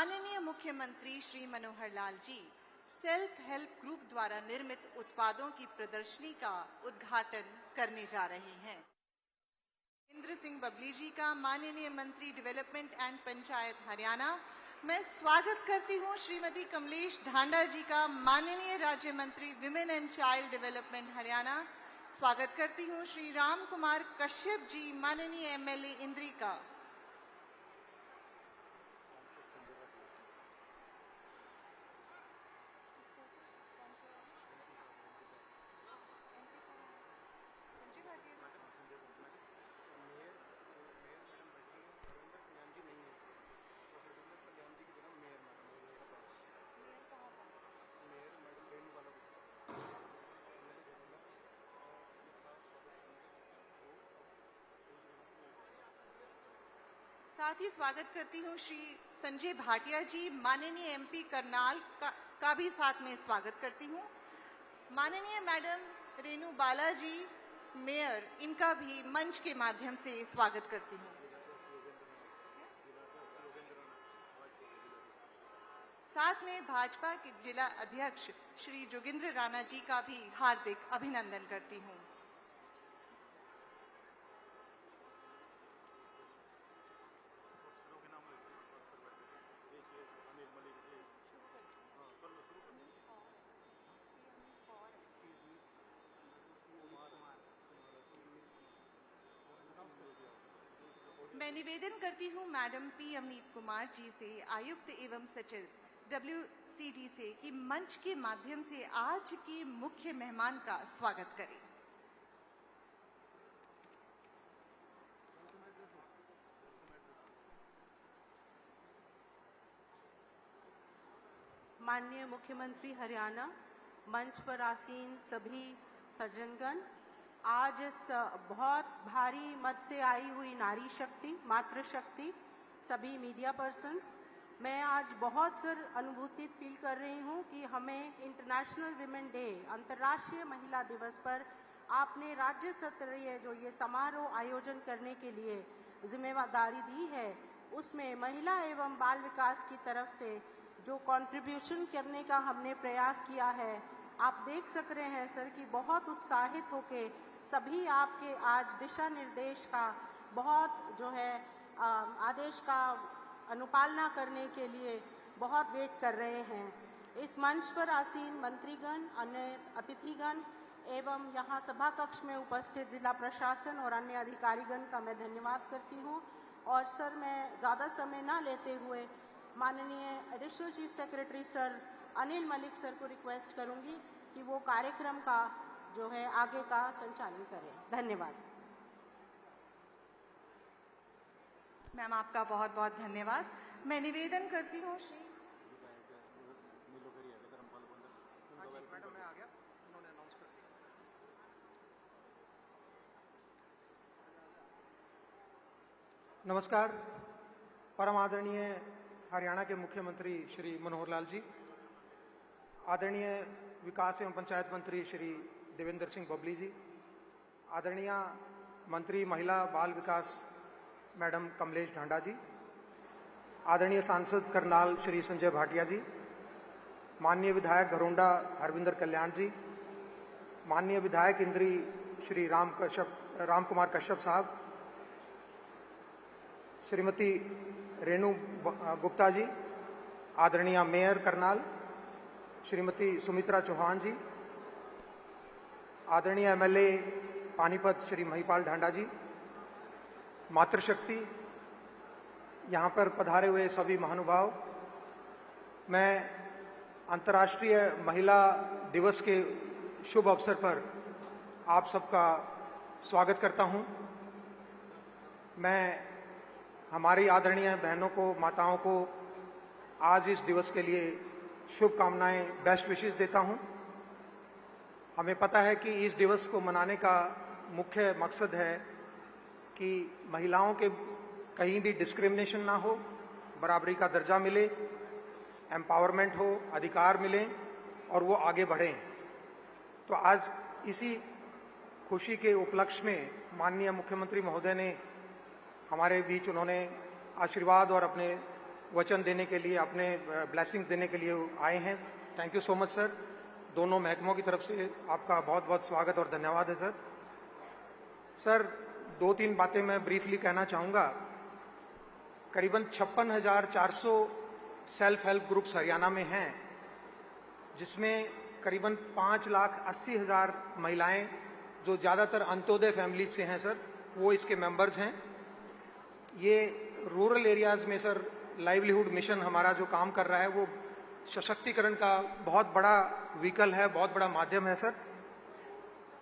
माननीय मुख्यमंत्री Shri Manohar Lal ji self help group द्वारा निर्मित उत्पादों की प्रदर्शनी का उद्घाटन करने जा रहे हैं। इंद्र सिंह बबली जी का माननीय मंत्री डेवलपमेंट एंड पंचायत हरियाणा। मैं स्वागत करती हूं श्रीमती कमलेश ढांडा जी का माननीय राज्य मंत्री women and child development Haryana. स्वागत करती हूं श्री राम कुमार कश्यप जी माननीय एमएलए इंद्री का। साथ ही स्वागत करती हूं श्री संजय भाटिया जी माननीय एमपी करनाल का भी साथ में स्वागत करती हूं। माननीय मैडम रेणु बाला जी मेयर, इनका भी मंच के माध्यम से स्वागत करती हूं। साथ में भाजपा के जिला अध्यक्ष श्री जोगिंद्र राणा जी का भी हार्दिक अभिनंदन करती हूं। मैं निवेदन करती हूं मैडम पी अमित कुमार जी से, आयुक्त एवं सचिव WCD से, कि मंच के माध्यम से आज के मुख्य मेहमान का स्वागत करें। माननीय मुख्यमंत्री हरियाणा, मंच पर आसीन सभी सज्जनगण, आज इस बहुत भारी मत से आई हुई नारी शक्ति, मातृशक्ति, सभी मीडिया पर्सन्स, मैं आज बहुत अनुभूति फील कर रही हूँ कि हमें इंटरनेशनल विमेन डे, अंतर्राष्ट्रीय महिला दिवस पर आपने राज्य स्तरीय जो ये समारोह आयोजन करने के लिए जिम्मेदारी दी है, उसमें महिला एवं बाल विकास की तरफ से जो कंट्रीब्यूशन करने का हमने प्रयास किया है, आप देख सक रहे हैं सर कि बहुत उत्साहित होके सभी आपके आज दिशा निर्देश का बहुत जो है आदेश का अनुपालना करने के लिए बहुत वेट कर रहे हैं। इस मंच पर आसीन मंत्रीगण, अन्य अतिथिगण एवं यहाँ सभा कक्ष में उपस्थित जिला प्रशासन और अन्य अधिकारीगण का मैं धन्यवाद करती हूँ। और सर, मैं ज़्यादा समय ना लेते हुए माननीय additional chief secretary sir Anil Malik sir को रिक्वेस्ट करूंगी कि वो कार्यक्रम का जो है आगे का संचालन करें। धन्यवाद। मैम, आपका बहुत बहुत धन्यवाद। मैं निवेदन करती हूँ श्री मैडम, मैं आ गया, उन्होंने अनाउंस कर दिया। नमस्कार। परम आदरणीय हरियाणा के मुख्यमंत्री श्री मनोहर लाल जी, आदरणीय विकास एवं पंचायत मंत्री श्री देवेंद्र सिंह बबली जी, आदरणीय मंत्री महिला बाल विकास मैडम कमलेश ढांडा जी, आदरणीय सांसद करनाल श्री संजय भाटिया जी, माननीय विधायक घरोंडा हरविंदर कल्याण जी, माननीय विधायक इंद्री श्री राम कुमार कश्यप साहब, श्रीमती रेणु गुप्ता जी, आदरणीय मेयर करनाल श्रीमती सुमित्रा चौहान जी, आदरणीय एमएलए पानीपत श्री महिपाल ढांडा जी, मातृशक्ति, यहाँ पर पधारे हुए सभी महानुभाव, मैं अंतर्राष्ट्रीय महिला दिवस के शुभ अवसर पर आप सबका स्वागत करता हूँ। मैं हमारी आदरणीय बहनों को, माताओं को आज इस दिवस के लिए शुभकामनाएं, बेस्ट विशेस देता हूं। हमें पता है कि इस दिवस को मनाने का मुख्य मकसद है कि महिलाओं के कहीं भी डिस्क्रिमिनेशन ना हो, बराबरी का दर्जा मिले, एम्पावरमेंट हो, अधिकार मिले और वो आगे बढ़ें। तो आज इसी खुशी के उपलक्ष्य में माननीय मुख्यमंत्री महोदय ने हमारे बीच उन्होंने आशीर्वाद और अपने वचन देने के लिए, अपने ब्लेसिंग्स देने के लिए आए हैं। Thank you so much sir. दोनों महकमों की तरफ से आपका बहुत बहुत स्वागत और धन्यवाद है सर। सर, 2-3 बातें मैं ब्रीफली कहना चाहूँगा। करीबन 56,400 सेल्फ हेल्प ग्रुप्स हरियाणा में हैं, जिसमें करीबन 5,80,000 महिलाएं, जो ज़्यादातर अंत्योदय फैमिली से हैं सर, वो इसके मेंबर्स हैं। ये रूरल एरियाज़ में सर लाइवलीहुड मिशन हमारा जो काम कर रहा है, वो सशक्तिकरण का बहुत बड़ा व्हीकल है, बहुत बड़ा माध्यम है सर।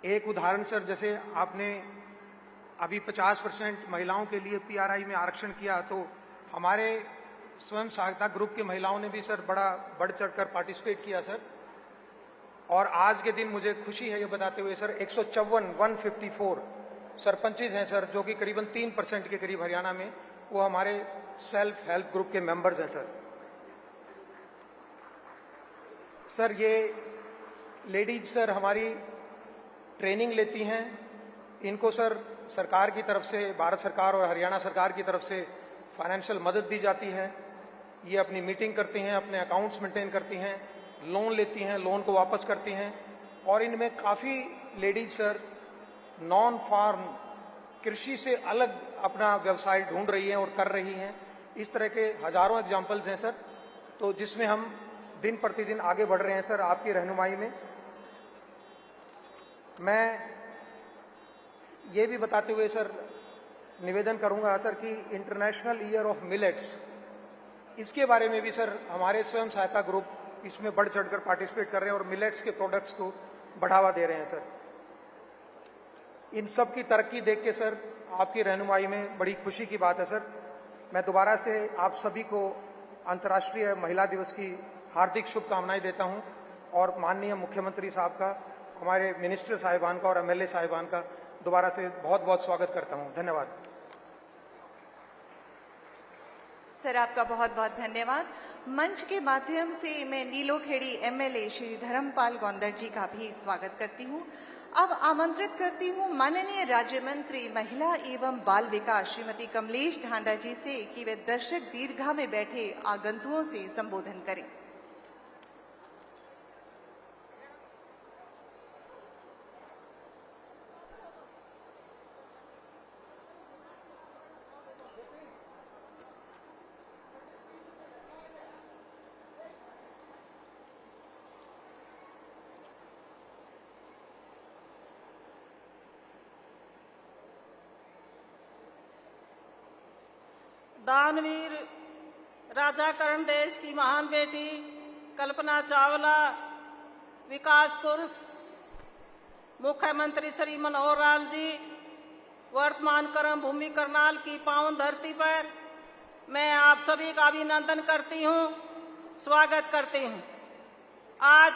एक उदाहरण सर, जैसे आपने अभी 50% महिलाओं के लिए PRI में आरक्षण किया, तो हमारे स्वयं सहायता ग्रुप की महिलाओं ने भी सर बड़ा बढ़ चढ़कर पार्टिसिपेट किया सर। और आज के दिन मुझे खुशी है ये बताते हुए सर, 154 सरपंचेज हैं सर, जो कि करीबन 3% के करीब हरियाणा में, वो हमारे सेल्फ हेल्प ग्रुप के मेंबर्स हैं सर। सर, ये लेडीज सर हमारी ट्रेनिंग लेती हैं। इनको सर सरकार की तरफ से, भारत सरकार और हरियाणा सरकार की तरफ से फाइनेंशियल मदद दी जाती है। ये अपनी मीटिंग करती हैं, अपने अकाउंट्स मेंटेन करती हैं, लोन लेती हैं, लोन को वापस करती हैं। और इनमें काफ़ी लेडीज सर नॉन फार्म कृषि से अलग अपना व्यवसाय ढूंढ रही हैं और कर रही हैं। इस तरह के हजारों एग्जाम्पल्स हैं सर, तो जिसमें हम दिन प्रतिदिन आगे बढ़ रहे हैं सर आपकी रहनुमाई में। मैं ये भी बताते हुए सर निवेदन करूंगा सर कि इंटरनेशनल ईयर ऑफ मिलेट्स, इसके बारे में भी सर हमारे स्वयं सहायता ग्रुप इसमें बढ़ चढ़कर पार्टिसिपेट कर रहे हैं और मिलेट्स के प्रोडक्ट्स को बढ़ावा दे रहे हैं सर। इन सब की तरक्की देख के सर आपकी रहनुमाई में बड़ी खुशी की बात है सर। मैं दोबारा से आप सभी को अंतर्राष्ट्रीय महिला दिवस की हार्दिक शुभकामनाएं देता हूं और माननीय मुख्यमंत्री साहब का, हमारे मिनिस्टर साहिबान का और MLA साहिबान का दोबारा से बहुत बहुत स्वागत करता हूं। धन्यवाद सर, आपका बहुत बहुत धन्यवाद। मंच के माध्यम से मैं नीलोखेड़ी MLA श्री धर्मपाल गौंदर जी का भी स्वागत करती हूं। अब आमंत्रित करती हूं माननीय राज्य मंत्री महिला एवं बाल विकास श्रीमती कमलेश ढांडा जी से कि वे दर्शक दीर्घा में बैठे आगंतुकों से संबोधन करें। दानवीर राजा करण देश की महान बेटी कल्पना चावला, विकास पुरुष मुख्यमंत्री श्री मनोहर लाल जी, वर्तमान कर्म भूमि करनाल की पावन धरती पर मैं आप सभी का अभिनंदन करती हूं, स्वागत करती हूं। आज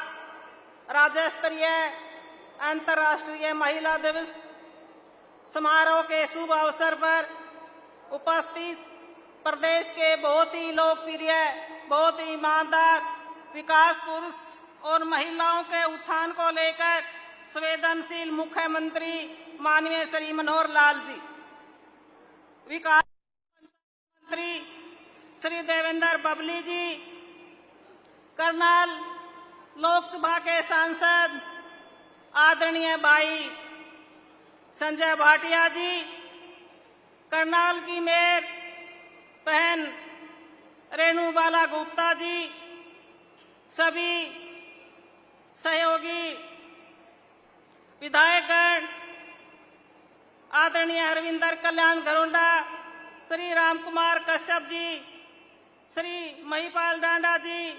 राज्य स्तरीय अंतर्राष्ट्रीय महिला दिवस समारोह के शुभ अवसर पर उपस्थित प्रदेश के बहुत ही लोकप्रिय, बहुत ही ईमानदार विकास पुरुष और महिलाओं के उत्थान को लेकर संवेदनशील मुख्यमंत्री माननीय श्री मनोहर लाल जी, विकास मंत्री श्री देवेंद्र बबली जी, करनाल लोकसभा के सांसद आदरणीय भाई संजय भाटिया जी, करनाल की मेयर बहन रेणुबाला गुप्ता जी, सभी सहयोगी विधायकगण, आदरणीय हरविंदर कल्याण घरोंडा, श्री राम कुमार कश्यप जी, श्री महिपाल डांडा जी,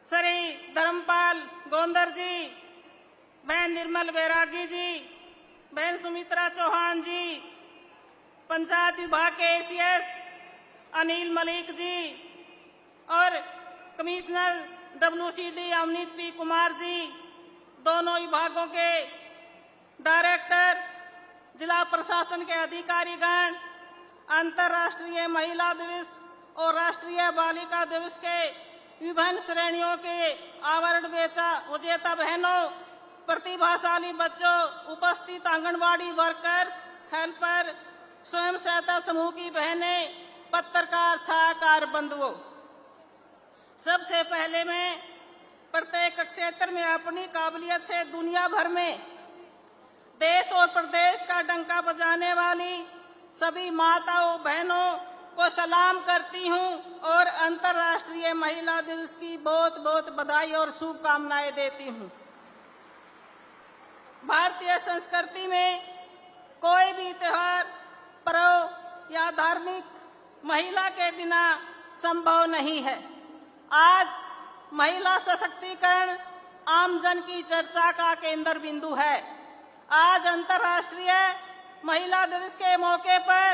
श्री धर्मपाल गौंदर जी, बहन निर्मल बैरागी जी, बहन सुमित्रा चौहान जी, पंचायत विभाग के ACS अनिल मलिक जी और commissioner WCD Avneet P Kumar ji, दोनों विभागों के डायरेक्टर, जिला प्रशासन के अधिकारीगण, अंतर्राष्ट्रीय महिला दिवस और राष्ट्रीय बालिका दिवस के विभिन्न श्रेणियों के अवार्ड विजेता बहनों, प्रतिभाशाली बच्चों, उपस्थित आंगनबाड़ी वर्कर्स, हेल्पर, स्वयं सहायता समूह की बहनें, पत्रकार छायाकार बंधुओं, सबसे पहले मैं प्रत्येक क्षेत्र में अपनी काबिलियत से दुनिया भर में देश और प्रदेश का डंका बजाने वाली सभी माताओं बहनों को सलाम करती हूं और अंतर्राष्ट्रीय महिला दिवस की बहुत बहुत बधाई और शुभकामनाएं देती हूं। भारतीय संस्कृति में कोई भी त्योहार, पर्व या धार्मिक महिला के बिना संभव नहीं है। आज महिला सशक्तिकरण आम जन की चर्चा का केंद्र बिंदु है। आज अंतर्राष्ट्रीय महिला दिवस के मौके पर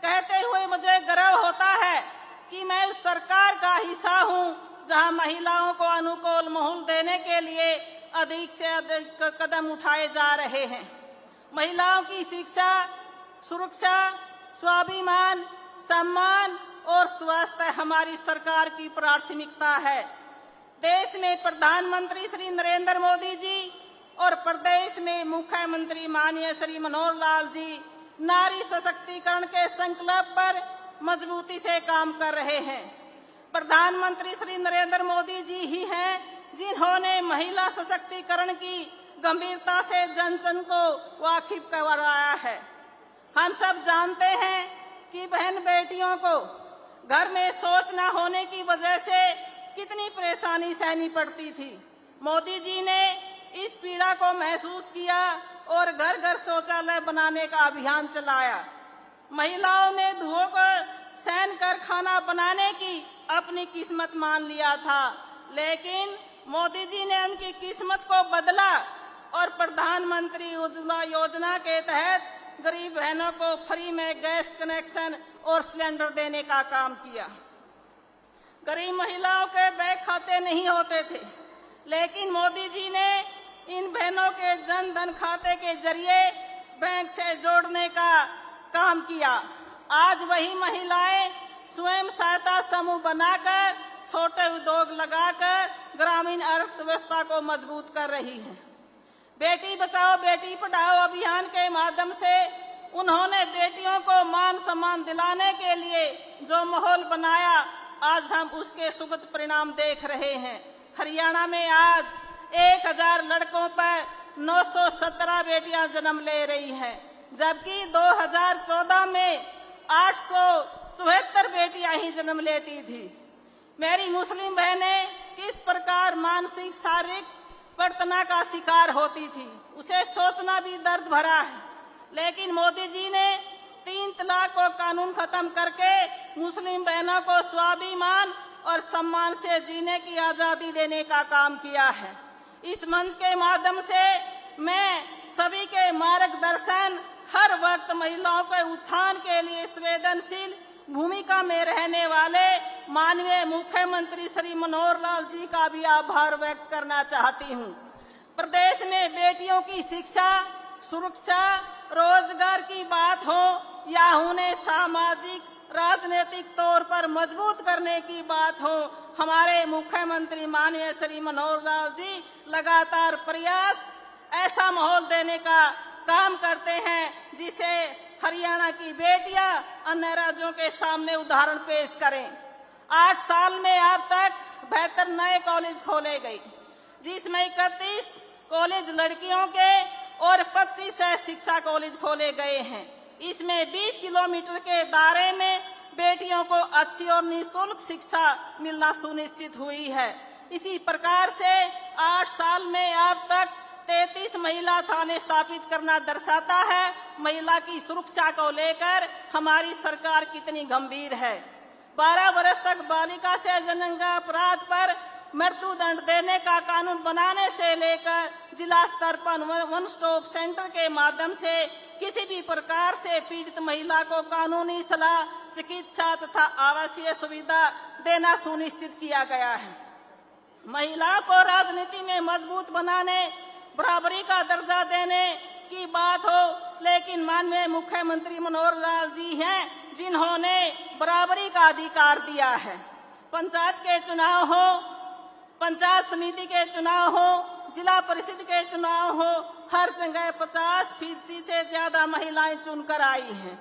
कहते हुए मुझे गर्व होता है कि मैं उस सरकार का हिस्सा हूं जहां महिलाओं को अनुकूल माहौल देने के लिए अधिक से अधिक कदम उठाए जा रहे हैं। महिलाओं की शिक्षा, सुरक्षा, स्वाभिमान, सम्मान और स्वास्थ्य हमारी सरकार की प्राथमिकता है। देश में प्रधानमंत्री श्री नरेंद्र मोदी जी और प्रदेश में मुख्यमंत्री माननीय श्री मनोहर लाल जी नारी सशक्तिकरण के संकल्प पर मजबूती से काम कर रहे हैं। प्रधानमंत्री श्री नरेंद्र मोदी जी ही हैं जिन्होंने महिला सशक्तिकरण की गंभीरता से जन जन को वाकिफ करवाया है। हम सब जानते हैं कि बहन बेटियों को घर में शौच न होने की वजह से कितनी परेशानी सहनी पड़ती थी। मोदी जी ने इस पीड़ा को महसूस किया और घर घर शौचालय बनाने का अभियान चलाया। महिलाओं ने धुओं को सहन कर खाना बनाने की अपनी किस्मत मान लिया था, लेकिन मोदी जी ने उनकी किस्मत को बदला और प्रधानमंत्री उज्ज्वला योजना के तहत गरीब बहनों को फ्री में गैस कनेक्शन और सिलेंडर देने का काम किया। गरीब महिलाओं के बैंक खाते नहीं होते थे, लेकिन मोदी जी ने इन बहनों के जन धन खाते के जरिए बैंक से जोड़ने का काम किया। आज वही महिलाएं स्वयं सहायता समूह बनाकर, छोटे उद्योग लगाकर ग्रामीण अर्थव्यवस्था को मजबूत कर रही हैं। बेटी बचाओ बेटी पढ़ाओ अभियान के माध्यम से उन्होंने बेटियों को मान सम्मान दिलाने के लिए जो माहौल बनाया, आज हम उसके सुखद परिणाम देख रहे हैं। हरियाणा में आज 1000 लड़कों पर 917 बेटियां जन्म ले रही हैं, जबकि 2014 में 874 बेटियां ही जन्म लेती थी। मेरी मुस्लिम बहनें किस प्रकार मानसिक शारीरिक पीड़ना का शिकार होती थी, उसे सोचना भी दर्द भरा है। लेकिन मोदी जी ने 3 तलाक को कानून खत्म करके मुस्लिम बहनों को स्वाभिमान और सम्मान से जीने की आजादी देने का काम किया है। इस मंच के माध्यम से मैं सभी के मार्गदर्शन, हर वक्त महिलाओं के उत्थान के लिए संवेदनशील भूमिका में रहने वाले माननीय मुख्यमंत्री श्री मनोहर लाल जी का भी आभार व्यक्त करना चाहती हूँ। प्रदेश में बेटियों की शिक्षा, सुरक्षा, रोजगार की बात हो या उन्हें सामाजिक राजनीतिक तौर पर मजबूत करने की बात हो, हमारे मुख्यमंत्री माननीय श्री मनोहर लाल जी लगातार प्रयास ऐसा माहौल देने का काम करते हैं जिसे हरियाणा की बेटियां अन्य राज्यों के सामने उदाहरण पेश करें। 8 साल में अब तक 72 नए कॉलेज खोले गए, जिसमें 31 कॉलेज लड़कियों के और 25 शिक्षा कॉलेज खोले गए हैं। इसमें 20 किलोमीटर के दायरे में बेटियों को अच्छी और निःशुल्क शिक्षा मिलना सुनिश्चित हुई है। इसी प्रकार से 8 साल में अब तक 33 महिला थाने स्थापित करना दर्शाता है महिला की सुरक्षा को लेकर हमारी सरकार कितनी गंभीर है। 12 वर्ष तक बालिका से जघन्य अपराध पर मृत्यु दंड देने का कानून बनाने से लेकर जिला स्तर पर वन स्टॉप सेंटर के माध्यम से किसी भी प्रकार से पीड़ित महिला को कानूनी सलाह, चिकित्सा तथा आवासीय सुविधा देना सुनिश्चित किया गया है। महिलाओं को राजनीति में मजबूत बनाने, बराबरी का दर्जा देने की बात हो, लेकिन माननीय मुख्यमंत्री मनोहर लाल जी हैं जिन्होंने बराबरी का अधिकार दिया है। पंचायत के चुनाव हो, पंचायत समिति के चुनाव हो, जिला परिषद के चुनाव हो, हर जगह 50% से ज्यादा महिलाएं चुनकर आई हैं।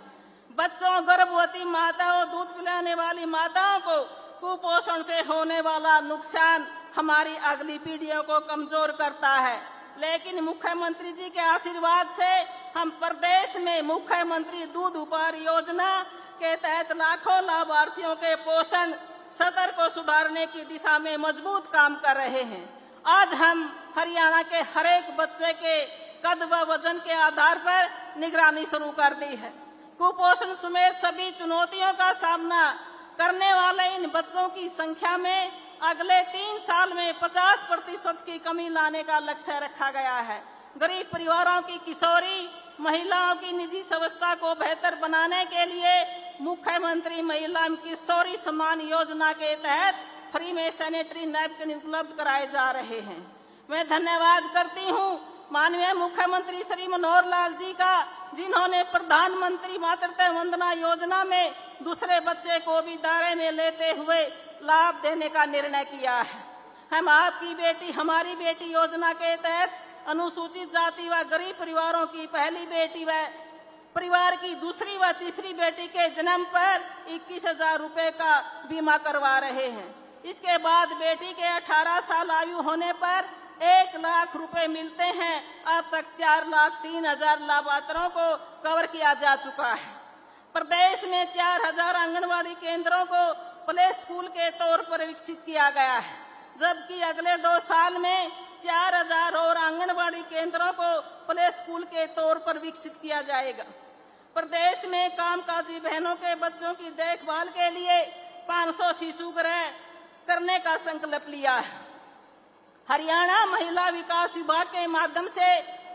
बच्चों, गर्भवती माताओं, दूध पिलाने वाली माताओं को कुपोषण से होने वाला नुकसान हमारी अगली पीढ़ियों को कमजोर करता है। लेकिन मुख्यमंत्री जी के आशीर्वाद से हम प्रदेश में मुख्यमंत्री दूध उपहार योजना के तहत लाखों लाभार्थियों के पोषण स्तर को सुधारने की दिशा में मजबूत काम कर रहे हैं। आज हम हरियाणा के हर एक बच्चे के कद व वजन के आधार पर निगरानी शुरू कर दी है। कुपोषण समेत सभी चुनौतियों का सामना करने वाले इन बच्चों की संख्या में अगले 3 साल में 50% की कमी लाने का लक्ष्य रखा गया है। गरीब परिवारों की किशोरी महिलाओं की निजी स्वास्थ्य को बेहतर बनाने के लिए मुख्यमंत्री महिला किशोरी सम्मान योजना के तहत फ्री में सैनिटरी नैपकिन उपलब्ध कराए जा रहे हैं। मैं धन्यवाद करती हूँ माननीय मुख्यमंत्री श्री मनोहर लाल जी का, जिन्होंने प्रधानमंत्री मातृत्व वंदना योजना में दूसरे बच्चे को भी दायरे में लेते हुए लाभ देने का निर्णय किया है। हम आपकी बेटी हमारी बेटी योजना के तहत अनुसूचित जाति व गरीब परिवारों की पहली बेटी व परिवार की दूसरी व तीसरी बेटी के जन्म पर 21,000 रुपए का बीमा करवा रहे हैं। इसके बाद बेटी के 18 साल आयु होने पर 1 लाख रुपए मिलते हैं। अब तक 4,03,000 लाभार्थियों को कवर किया जा चुका है। प्रदेश में 4,000 आंगनबाड़ी केंद्रों को प्ले स्कूल के तौर पर विकसित किया गया है, जबकि अगले 2 साल में 4,000 और आंगनबाड़ी केंद्रों को प्ले स्कूल के तौर पर विकसित किया जाएगा। प्रदेश में कामकाजी बहनों के बच्चों की देखभाल के लिए 500 शिशु गृह करने का संकल्प लिया है। हरियाणा महिला विकास विभाग के माध्यम से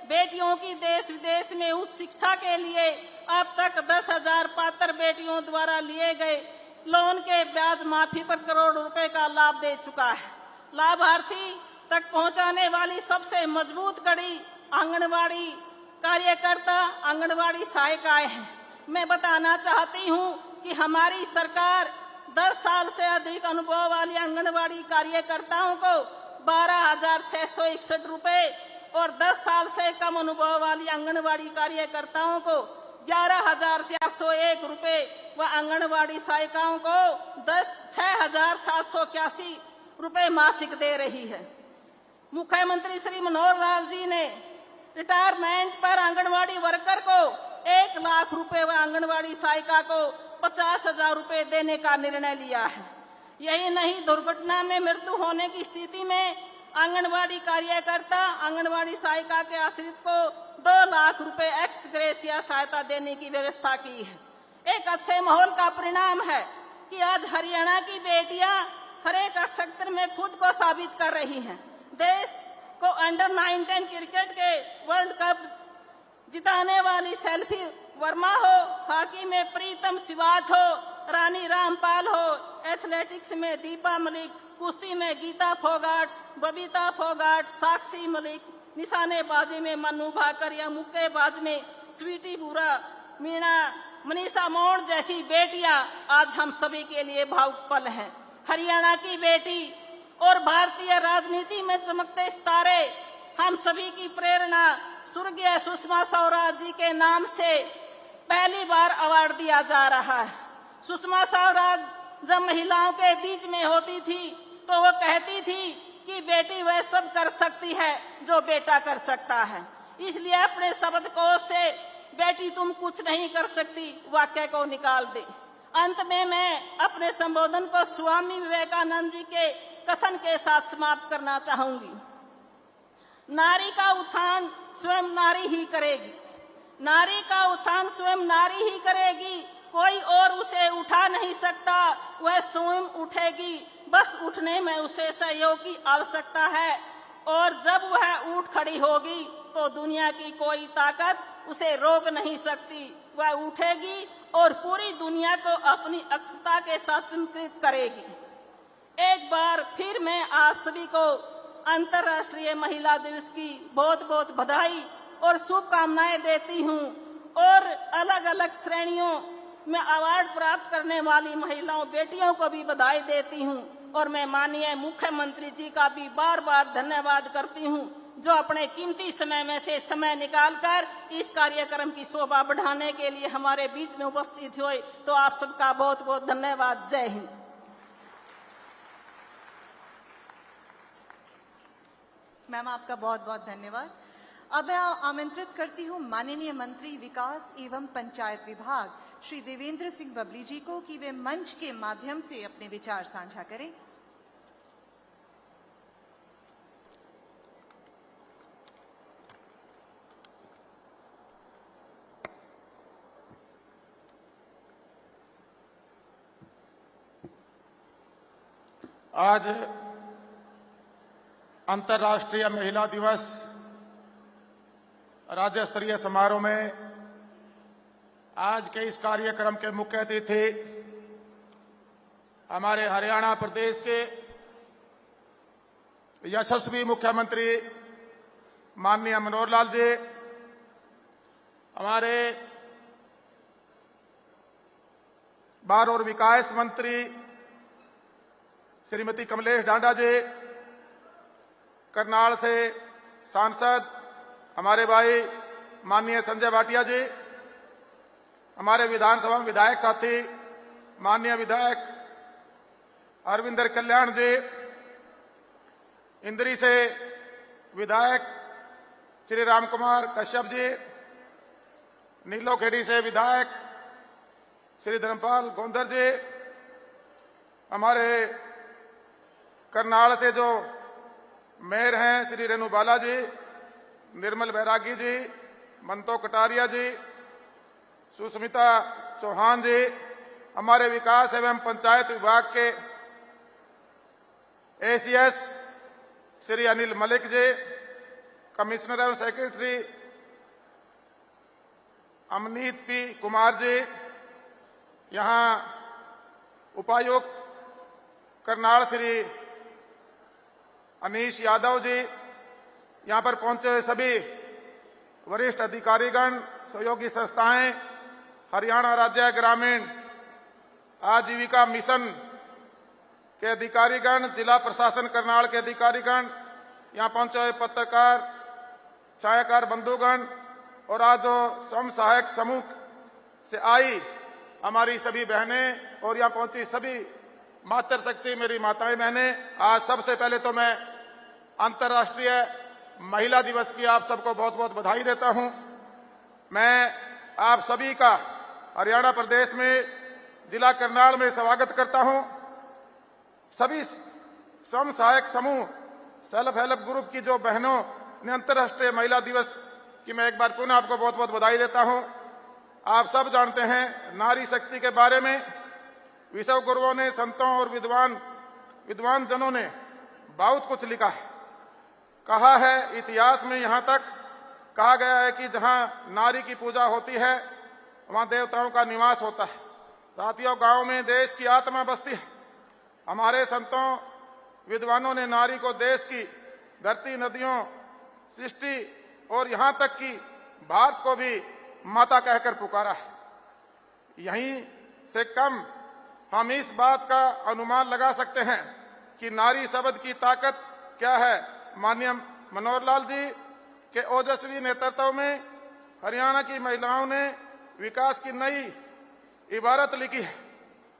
बेटियों की देश विदेश में उच्च शिक्षा के लिए अब तक 10,000 पात्र बेटियों द्वारा लिए गए लोन के ब्याज माफी पर करोड़ों रुपए का लाभ दे चुका है। लाभार्थी तक पहुंचाने वाली सबसे मजबूत कड़ी आंगनबाड़ी कार्यकर्ता, आंगनबाड़ी सहायिकाएं हैं। मैं बताना चाहती हूं कि हमारी सरकार 10 साल से अधिक अनुभव वाली आंगनबाड़ी कार्यकर्ताओं को 12,661 रुपए और 10 साल से कम अनुभव वाली आंगनबाड़ी कार्यकर्ताओं को 11,401 रुपए व आंगनबाड़ी सहायिकाओं को 6,781 रुपए मासिक दे रही है। मुख्यमंत्री श्री मनोहर लाल जी ने रिटायरमेंट पर आंगनबाड़ी वर्कर को 1 लाख रुपए व आंगनबाड़ी सहायिका को 50,000 रुपए देने का निर्णय लिया है। यही नहीं, दुर्घटना में मृत्यु होने की स्थिति में आंगनबाड़ी कार्यकर्ता, आंगनबाड़ी सहायिका के आश्रित को 2 लाख रुपए एक्स ग्रेशिया सहायता देने की व्यवस्था की है। एक अच्छे माहौल का परिणाम है कि आज हरियाणा की बेटियां हर एक क्षेत्र में खुद को साबित कर रही हैं। देश को अंडर 19 क्रिकेट के वर्ल्ड कप जिताने वाली सेल्फी वर्मा हो, हॉकी में प्रीतम सिवाज हो, रानी रामपाल हो, एथलेटिक्स में दीपा मलिक, कुश्ती में गीता फोगाट, बबीता फोगाट, साक्षी मलिक, निशानेबाजी में मनु भाकर या मुक्केबाज में स्वीटी बुरा, मीना, मनीषा मोड़ जैसी बेटियां आज हम सभी के लिए भावुक पल हैं। हरियाणा की बेटी और भारतीय राजनीति में चमकते सितारे हम सभी की प्रेरणा स्वर्गीय सुषमा स्वराज जी के नाम से पहली बार अवार्ड दिया जा रहा है। सुषमा स्वराज जब महिलाओं के बीच में होती थी तो वो कहती थी कि बेटी वह सब कर सकती है जो बेटा कर सकता है। इसलिए अपने शब्दकोश से बेटी तुम कुछ नहीं कर सकती वाक्य को निकाल दे। अंत में मैं अपने संबोधन को स्वामी विवेकानंद जी के कथन के साथ समाप्त करना चाहूंगी। नारी का उत्थान स्वयं नारी ही करेगी। नारी का उत्थान स्वयं नारी ही करेगी। कोई और उसे उठा नहीं सकता, वह स्वयं उठेगी। बस उठने में उसे सहयोग की आवश्यकता है और जब वह उठ खड़ी होगी तो दुनिया की कोई ताकत उसे रोक नहीं सकती। वह उठेगी और पूरी दुनिया को अपनी अक्षमता के साथ संतृप्त करेगी। एक बार फिर मैं आप सभी को अंतर्राष्ट्रीय महिला दिवस की बहुत बहुत बधाई और शुभकामनाएं देती हूं और अलग अलग श्रेणियों में अवार्ड प्राप्त करने वाली महिलाओं बेटियों को भी बधाई देती हूं और मैं माननीय मुख्यमंत्री जी का भी बार बार धन्यवाद करती हूं जो अपने कीमती समय में से समय निकालकर इस कार्यक्रम की शोभा बढ़ाने के लिए हमारे बीच में उपस्थित हुए। तो आप सबका बहुत बहुत धन्यवाद। जय हिंद। मैम, आपका बहुत बहुत धन्यवाद। अब मैं आमंत्रित करती हूँ माननीय मंत्री विकास एवं पंचायत विभाग श्री देवेंद्र सिंह बबली जी को कि वे मंच के माध्यम से अपने विचार साझा करें। आज अंतर्राष्ट्रीय महिला दिवस राज्य स्तरीय समारोह में आज के इस कार्यक्रम के मुख्य अतिथि हमारे हरियाणा प्रदेश के यशस्वी मुख्यमंत्री माननीय मनोहर लाल जी, हमारे बाल और विकास मंत्री श्रीमती कमलेश डांडा जी, करनाल से सांसद हमारे भाई माननीय संजय भाटिया जी, हमारे विधानसभा में विधायक साथी माननीय विधायक अरविंदर कल्याण जी, इंद्री से विधायक श्री राम कुमार कश्यप जी, नीलोखेड़ी से विधायक श्री धर्मपाल गोंदर जी, हमारे करनाल से जो मेयर हैं श्री रेणु बाला जी, निर्मल बैरागी जी, मंतो कटारिया जी, सुस्मिता चौहान जी, हमारे विकास एवं पंचायत विभाग के एसीएस श्री अनिल मलिक जी, कमिश्नर एवं सेक्रेटरी अमनीत पी कुमार जी, यहाँ उपायुक्त करनाल श्री अनीश यादव जी, यहाँ पर पहुंचे सभी वरिष्ठ अधिकारीगण, सहयोगी संस्थाएं, हरियाणा राज्य ग्रामीण आजीविका मिशन के अधिकारीगण, जिला प्रशासन करनाल के अधिकारीगण, यहाँ पहुंचे हुए पत्रकार, छायाकार बंधुगण और आज जो स्वयं सहायक समूह से आई हमारी सभी बहनें और यहाँ पहुंची सभी मातृशक्ति मेरी माताएं बहनें, आज सबसे पहले तो मैं अंतर्राष्ट्रीय महिला दिवस की आप सबको बहुत बहुत बधाई देता हूं। मैं आप सभी का हरियाणा प्रदेश में जिला करनाल में स्वागत करता हूं। सभी स्वयं सहायक समूह सेल्फ हेल्प ग्रुप की जो बहनों ने अंतर्राष्ट्रीय महिला दिवस की मैं एक बार पुनः आपको बहुत बहुत बधाई देता हूं। आप सब जानते हैं नारी शक्ति के बारे में विश्व गुरुओं ने, संतों और विद्वान जनों ने बहुत कुछ लिखा है। कहा है इतिहास में, यहाँ तक कहा गया है कि जहाँ नारी की पूजा होती है वहाँ देवताओं का निवास होता है। साथियों, गांव में देश की आत्मा बसती है। हमारे संतों विद्वानों ने नारी को देश की धरती, नदियों, सृष्टि और यहाँ तक कि भारत को भी माता कहकर पुकारा है। यहीं से कम हम इस बात का अनुमान लगा सकते हैं कि नारी शब्द की ताकत क्या है। माननीय मनोहर लाल जी के ओजस्वी नेतृत्व में हरियाणा की महिलाओं ने विकास की नई इबारत लिखी है।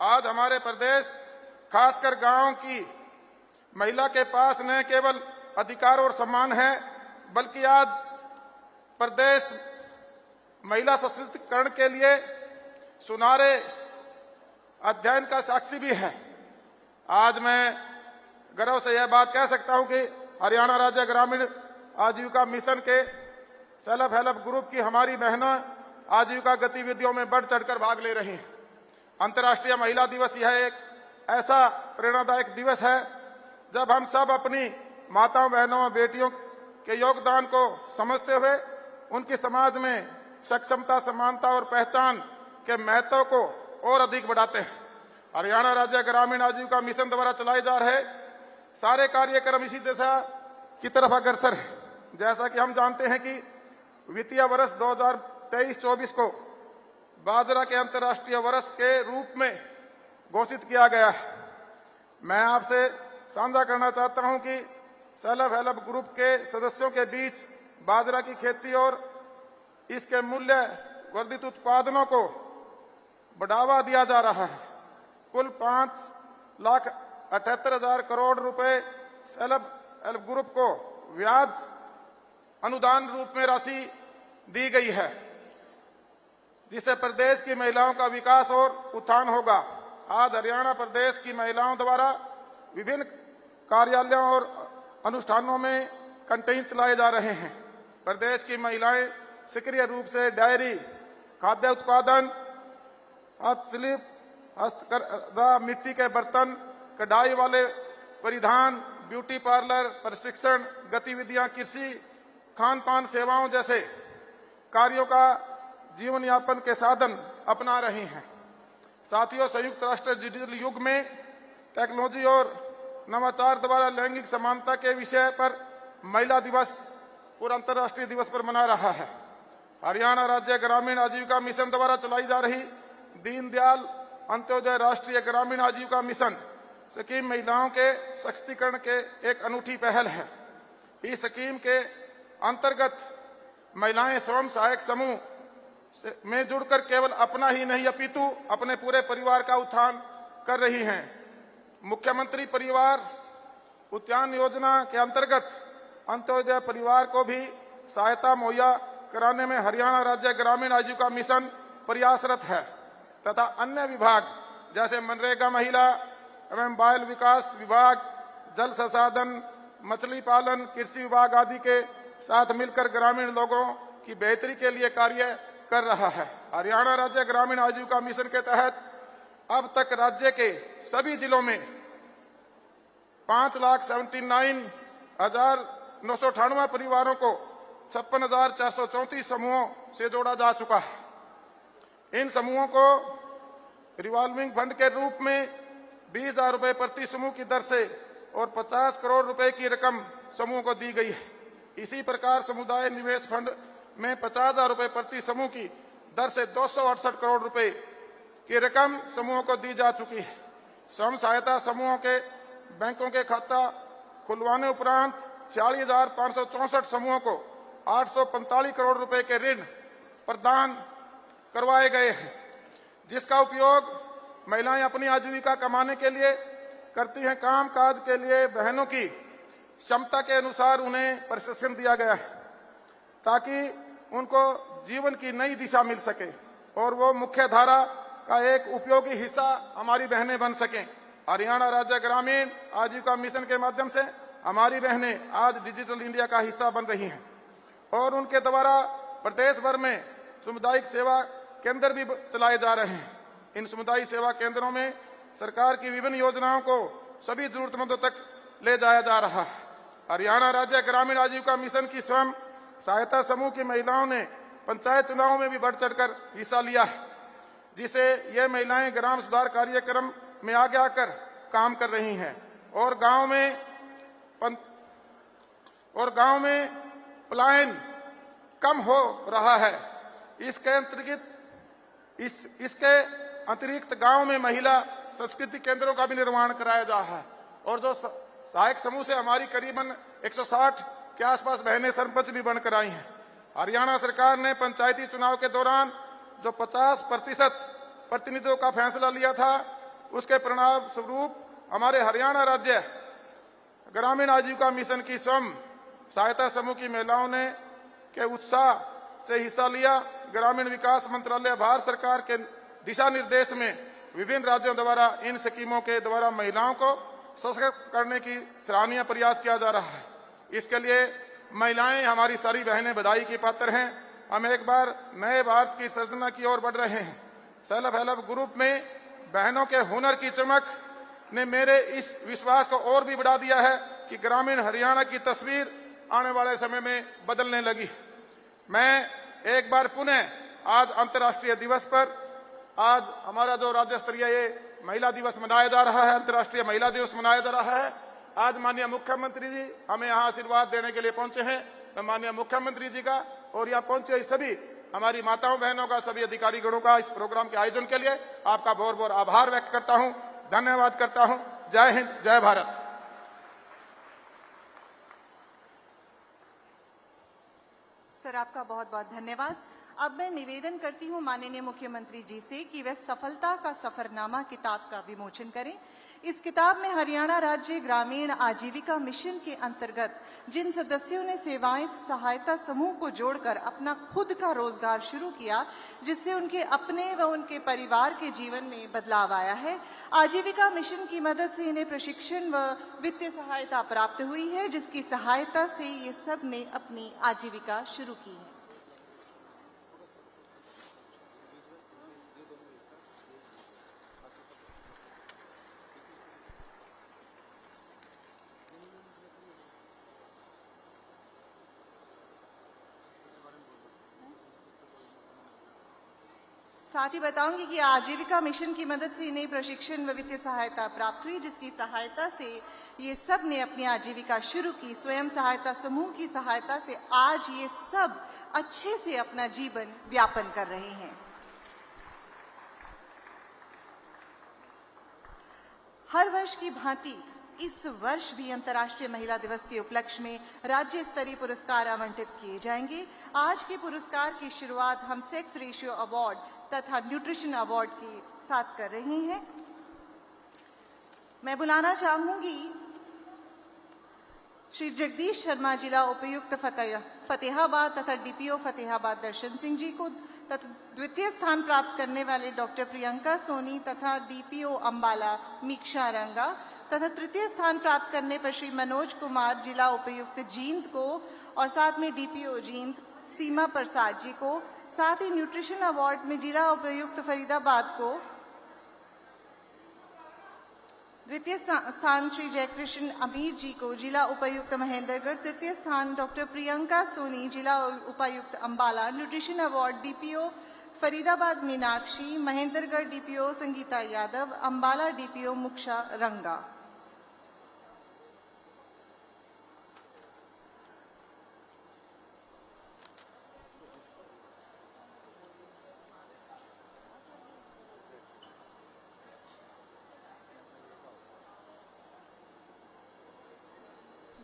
आज हमारे प्रदेश, खासकर गांव की महिला के पास न केवल अधिकार और सम्मान है, बल्कि आज प्रदेश महिला सशक्तिकरण के लिए सुनहरे अध्ययन का साक्षी भी है। आज मैं गर्व से यह बात कह सकता हूं कि हरियाणा राज्य ग्रामीण आजीविका मिशन के सेल्फ हेल्प ग्रुप की हमारी बहनें आजीविका गतिविधियों में बढ़ चढ़कर भाग ले रही हैं। अंतर्राष्ट्रीय महिला दिवस यह एक ऐसा प्रेरणादायक दिवस है जब हम सब अपनी माताओं, बहनों और बेटियों के योगदान को समझते हुए उनकी समाज में सक्षमता, समानता और पहचान के महत्व को और अधिक बढ़ाते हैं। हरियाणा राज्य ग्रामीण आजीविका मिशन द्वारा चलाए जा रहे सारे कार्यक्रम इसी दिशा की तरफ अग्रसर है। जैसा कि हम जानते हैं कि वित्तीय वर्ष 2023-24 को बाजरा के अंतर्राष्ट्रीय वर्ष के रूप में घोषित किया गया है। मैं आपसे साझा करना चाहता हूं कि सेल्फ हेल्प ग्रुप के सदस्यों के बीच बाजरा की खेती और इसके मूल्य वर्धित उत्पादनों को बढ़ावा दिया जा रहा है। कुल 5,78,000 करोड़ रुपए सेल्फ हेल्प ग्रुप को ब्याज अनुदान रूप में राशि दी गई है, जिससे प्रदेश की महिलाओं का विकास और उत्थान होगा। आज हरियाणा प्रदेश की महिलाओं द्वारा विभिन्न कार्यालयों और अनुष्ठानों में कैंटीन चलाए जा रहे हैं। प्रदेश की महिलाएं सक्रिय रूप से डेयरी, खाद्य उत्पादन, हस्तशिल्प, हस्तकरघा, मिट्टी के बर्तन, कढ़ाई वाले परिधान, ब्यूटी पार्लर, प्रशिक्षण गतिविधियां, कृषि, खान पान सेवाओं जैसे कार्यों का जीवन यापन के साधन अपना रही हैं। साथियों, संयुक्त राष्ट्र डिजिटल युग में टेक्नोलॉजी और नवाचार द्वारा लैंगिक समानता के विषय पर महिला दिवस और अंतर्राष्ट्रीय दिवस पर मना रहा है। हरियाणा राज्य ग्रामीण आजीविका मिशन द्वारा चलाई जा रही दीनदयाल अंत्योदय राष्ट्रीय ग्रामीण आजीविका मिशन स्कीम महिलाओं के सशक्तिकरण के एक अनूठी पहल है। इस स्कीम के अंतर्गत महिलाएं स्वयं सहायक समूह में जुड़कर केवल अपना ही नहीं अपितु अपने पूरे परिवार का उत्थान कर रही हैं। मुख्यमंत्री परिवार उत्थान योजना के अंतर्गत अंत्योदय परिवार को भी सहायता मुहैया कराने में हरियाणा राज्य ग्रामीण आजीविका मिशन प्रयासरत है तथा अन्य विभाग जैसे मनरेगा महिला एवं बाल विकास विभाग, जल संसाधन, मछली पालन, कृषि विभाग आदि के साथ मिलकर ग्रामीण लोगों की बेहतरी के लिए कार्य कर रहा है। हरियाणा राज्य ग्रामीण आजीविका मिशन के तहत अब तक राज्य के सभी जिलों में 5,79,998 परिवारों को 56,434 समूहों से जोड़ा जा चुका है। इन समूहों को रिवॉल्विंग फंड के रूप में 20,000 रुपए प्रति समूह की दर से और 50 करोड़ रुपए की रकम समूह को दी गई है। इसी प्रकार समुदाय निवेश फंड में 50,000 रुपए प्रति समूह की दर से 268 करोड़ रुपए की रकम समूहों को दी जा चुकी है। स्वयं सहायता समूहों के बैंकों के खाता खुलवाने उपरांत 40,564 समूहों को 845 करोड़ रुपए के ऋण प्रदान करवाए गए हैं, जिसका उपयोग महिलाएं अपनी आजीविका कमाने के लिए करती हैं। काम काज के लिए बहनों की क्षमता के अनुसार उन्हें प्रशिक्षण दिया गया है ताकि उनको जीवन की नई दिशा मिल सके और वो मुख्य धारा का एक उपयोगी हिस्सा हमारी बहनें बन सकें। हरियाणा राज्य ग्रामीण आजीविका मिशन के माध्यम से हमारी बहनें आज डिजिटल इंडिया का हिस्सा बन रही हैं और उनके द्वारा प्रदेश भर में सामुदायिक सेवा केंद्र भी चलाए जा रहे हैं। इन सामुदायिक सेवा केंद्रों में सरकार की विभिन्न योजनाओं को सभी जरूरतमंदों तक ले जाया जा रहा है। हरियाणा राज्य ग्रामीण आजीविका मिशन की स्वयं सहायता समूह की महिलाओं ने पंचायत चुनाव में भी बढ़ चढ़कर हिस्सा लिया है, जिसे ये महिलाएं ग्राम सुधार कार्यक्रम में आगे आकर काम कर रही हैं और गांव में पलायन कम हो रहा है। इसके अतिरिक्त गांव में महिला संस्कृति केंद्रों का भी निर्माण कराया जा रहा है और जो सहायक समूह से हमारी करीबन 160 के आसपास बहनें सरपंच भी बनकर आई हैं। हरियाणा सरकार ने पंचायती चुनाव के दौरान जो 50% प्रतिनिधियों का फैसला लिया था, उसके परिणाम स्वरूप हमारे हरियाणा राज्य ग्रामीण आजीविका मिशन की स्वयं सहायता समूह की महिलाओं ने के उत्साह से हिस्सा लिया। ग्रामीण विकास मंत्रालय भारत सरकार के दिशा निर्देश में विभिन्न राज्यों द्वारा इन स्कीमों के द्वारा महिलाओं को सशक्त करने की सराहनीय प्रयास किया जा रहा है। इसके लिए महिलाएं, हमारी सारी बहनें बधाई की पात्र हैं। हम एक बार नए भारत की सृजना की ओर बढ़ रहे हैं। सेल्फ हेल्प ग्रुप में बहनों के हुनर की चमक ने मेरे इस विश्वास को और भी बढ़ा दिया है कि ग्रामीण हरियाणा की तस्वीर आने वाले समय में बदलने लगी। मैं एक बार पुनः आज अंतर्राष्ट्रीय दिवस पर, आज हमारा जो राज्य स्तरीय ये महिला दिवस मनाया जा रहा है, अंतर्राष्ट्रीय महिला दिवस मनाया जा रहा है। आज माननीय मुख्यमंत्री जी हमें यहाँ आशीर्वाद देने के लिए पहुंचे हैं। मैं माननीय मुख्यमंत्री जी का और यहाँ पहुंचे सभी हमारी माताओं बहनों का, सभी अधिकारी गणों का इस प्रोग्राम के आयोजन के लिए आपका बहुत बहुत आभार व्यक्त करता हूँ, धन्यवाद करता हूँ। जय हिंद, जय भारत। सर, आपका बहुत बहुत धन्यवाद। अब मैं निवेदन करती हूं माननीय मुख्यमंत्री जी से कि वे सफलता का सफरनामा किताब का विमोचन करें। इस किताब में हरियाणा राज्य ग्रामीण आजीविका मिशन के अंतर्गत जिन सदस्यों ने सेवाएं सहायता समूह को जोड़कर अपना खुद का रोजगार शुरू किया, जिससे उनके अपने व उनके परिवार के जीवन में बदलाव आया है, आजीविका मिशन की मदद से इन्हें प्रशिक्षण व वित्तीय सहायता प्राप्त हुई है, जिसकी सहायता से ये सब ने अपनी आजीविका शुरू की है। साथ ही बताऊंगी कि आजीविका मिशन की मदद से इन्हें प्रशिक्षण व वित्तीय सहायता प्राप्त हुई, जिसकी सहायता से ये सब ने अपनी आजीविका शुरू की। स्वयं सहायता समूह की सहायता से आज ये सब अच्छे से अपना जीवन व्यापन कर रहे हैं। हर वर्ष की भांति इस वर्ष भी अंतर्राष्ट्रीय महिला दिवस के उपलक्ष्य में राज्य स्तरीय पुरस्कार आवंटित किए जाएंगे। आज के पुरस्कार की शुरुआत हम सेक्स रेशियो अवार्ड तथा न्यूट्रिशन अवार्ड के साथ कर रहे हैं। मैं बुलाना चाहूंगी श्री जगदीश शर्मा, जिला उपायुक्त फतेहाबाद तथा डीपीओ फतेहाबाद दर्शन सिंह जी को, तथा द्वितीय स्थान प्राप्त करने वाले डॉक्टर प्रियंका सोनी तथा डीपीओ अंबाला मीक्षा रंगा, तथा तृतीय स्थान प्राप्त करने पर श्री मनोज कुमार, जिला उपायुक्त जींद को, और साथ में डीपीओ जींद सीमा प्रसाद जी को, साथ ही न्यूट्रिशन अवार्ड्स में जिला उपायुक्त फरीदाबाद को द्वितीय स्थान श्री जयकृष्ण अमीर जी को, जिला उपायुक्त महेंद्रगढ़ तृतीय स्थान डॉक्टर प्रियंका सोनी, जिला उपायुक्त Ambala, nutrition award DPO Faridabad Meenakshi, Mahendragarh DPO Sangeeta Yadav, Ambala DPO Muksha Ranga.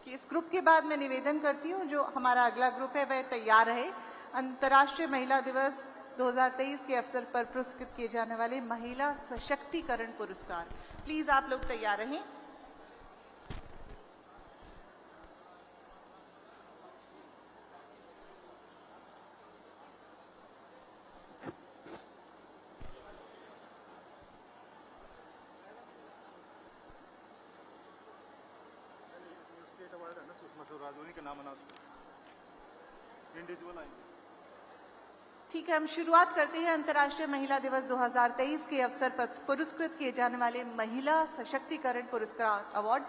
इस ग्रुप के बाद मैं निवेदन करती हूं जो हमारा अगला ग्रुप है वह तैयार रहे। अंतर्राष्ट्रीय महिला दिवस 2023 के अवसर पर पुरस्कृत किए जाने वाले महिला सशक्तिकरण पुरस्कार, प्लीज आप लोग तैयार रहें। ठीक है, हम शुरुआत करते हैं अंतर्राष्ट्रीय महिला दिवस 2023 के अवसर पर पुरस्कृत किए जाने वाले महिला सशक्तिकरण पुरस्कार अवार्ड।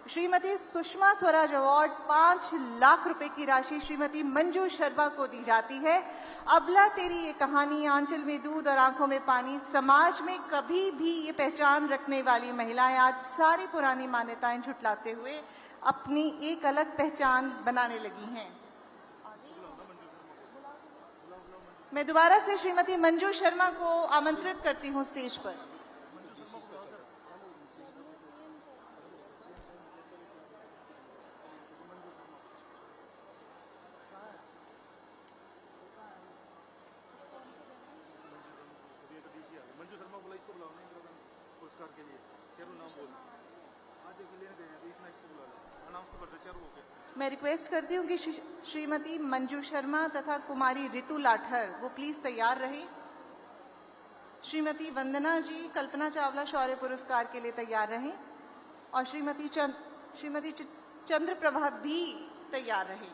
श्रीमती सुषमा स्वराज अवार्ड 5 लाख रुपए की राशि श्रीमती मंजू शर्मा को दी जाती है। अबला तेरी ये कहानी, आंचल में दूध और आंखों में पानी, समाज में कभी भी ये पहचान रखने वाली महिलाएं आज सारी पुरानी मान्यताएं झुटलाते हुए अपनी एक अलग पहचान बनाने लगी हैं। मैं दोबारा से श्रीमती मंजू शर्मा को आमंत्रित करती हूं स्टेज पर। मंजू शर्मा बोला इसको बुलाओ पुरस्कार के लिए, आज अकेले गए हैं तो इसमें इसको बुला लो, अनाउंस तो करते चारों हो गए। मैं रिक्वेस्ट करती हूँ कि श्रीमती मंजू शर्मा तथा कुमारी रितु लाठर वो प्लीज तैयार रहे। श्रीमती वंदना जी कल्पना चावला शौर्य पुरस्कार के लिए तैयार रहें, और श्रीमती चंद्र प्रभा भी तैयार रहें।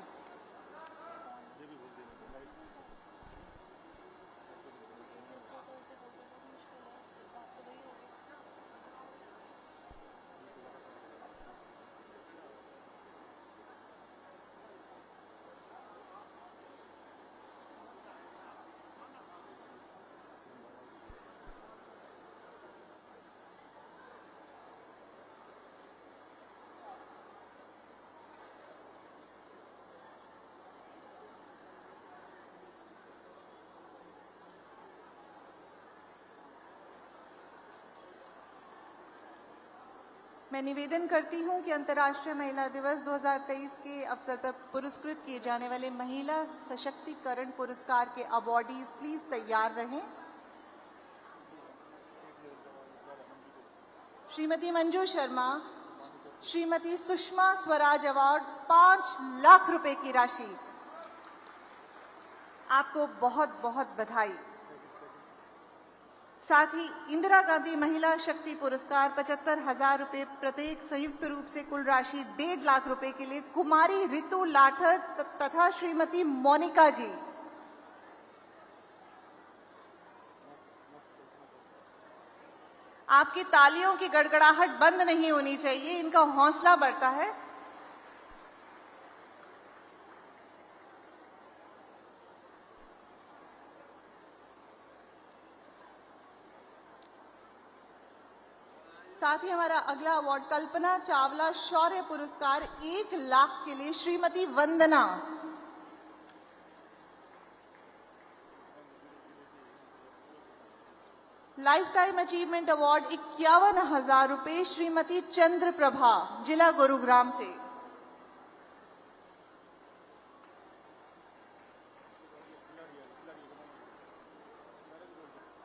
निवेदन करती हूं कि अंतर्राष्ट्रीय महिला दिवस 2023 के अवसर पर पुरस्कृत किए जाने वाले महिला सशक्तिकरण पुरस्कार के अवॉर्डीज प्लीज तैयार रहें। श्रीमती मंजू शर्मा, श्रीमती सुषमा स्वराज अवार्ड 5 लाख रुपए की राशि। आपको बहुत बहुत बधाई। साथ ही इंदिरा गांधी महिला शक्ति पुरस्कार 75,000 रुपए प्रत्येक, संयुक्त रूप से कुल राशि 1.5 लाख रुपए के लिए कुमारी रितु लाठर तथा श्रीमती मोनिका जी। आपकी तालियों की गड़गड़ाहट बंद नहीं होनी चाहिए, इनका हौसला बढ़ता है। साथ ही हमारा अगला अवार्ड कल्पना चावला शौर्य पुरस्कार 1 लाख के लिए श्रीमती वंदना। लाइफ टाइम अचीवमेंट अवार्ड 51,000 रुपए श्रीमती चंद्र प्रभा, जिला गुरुग्राम से।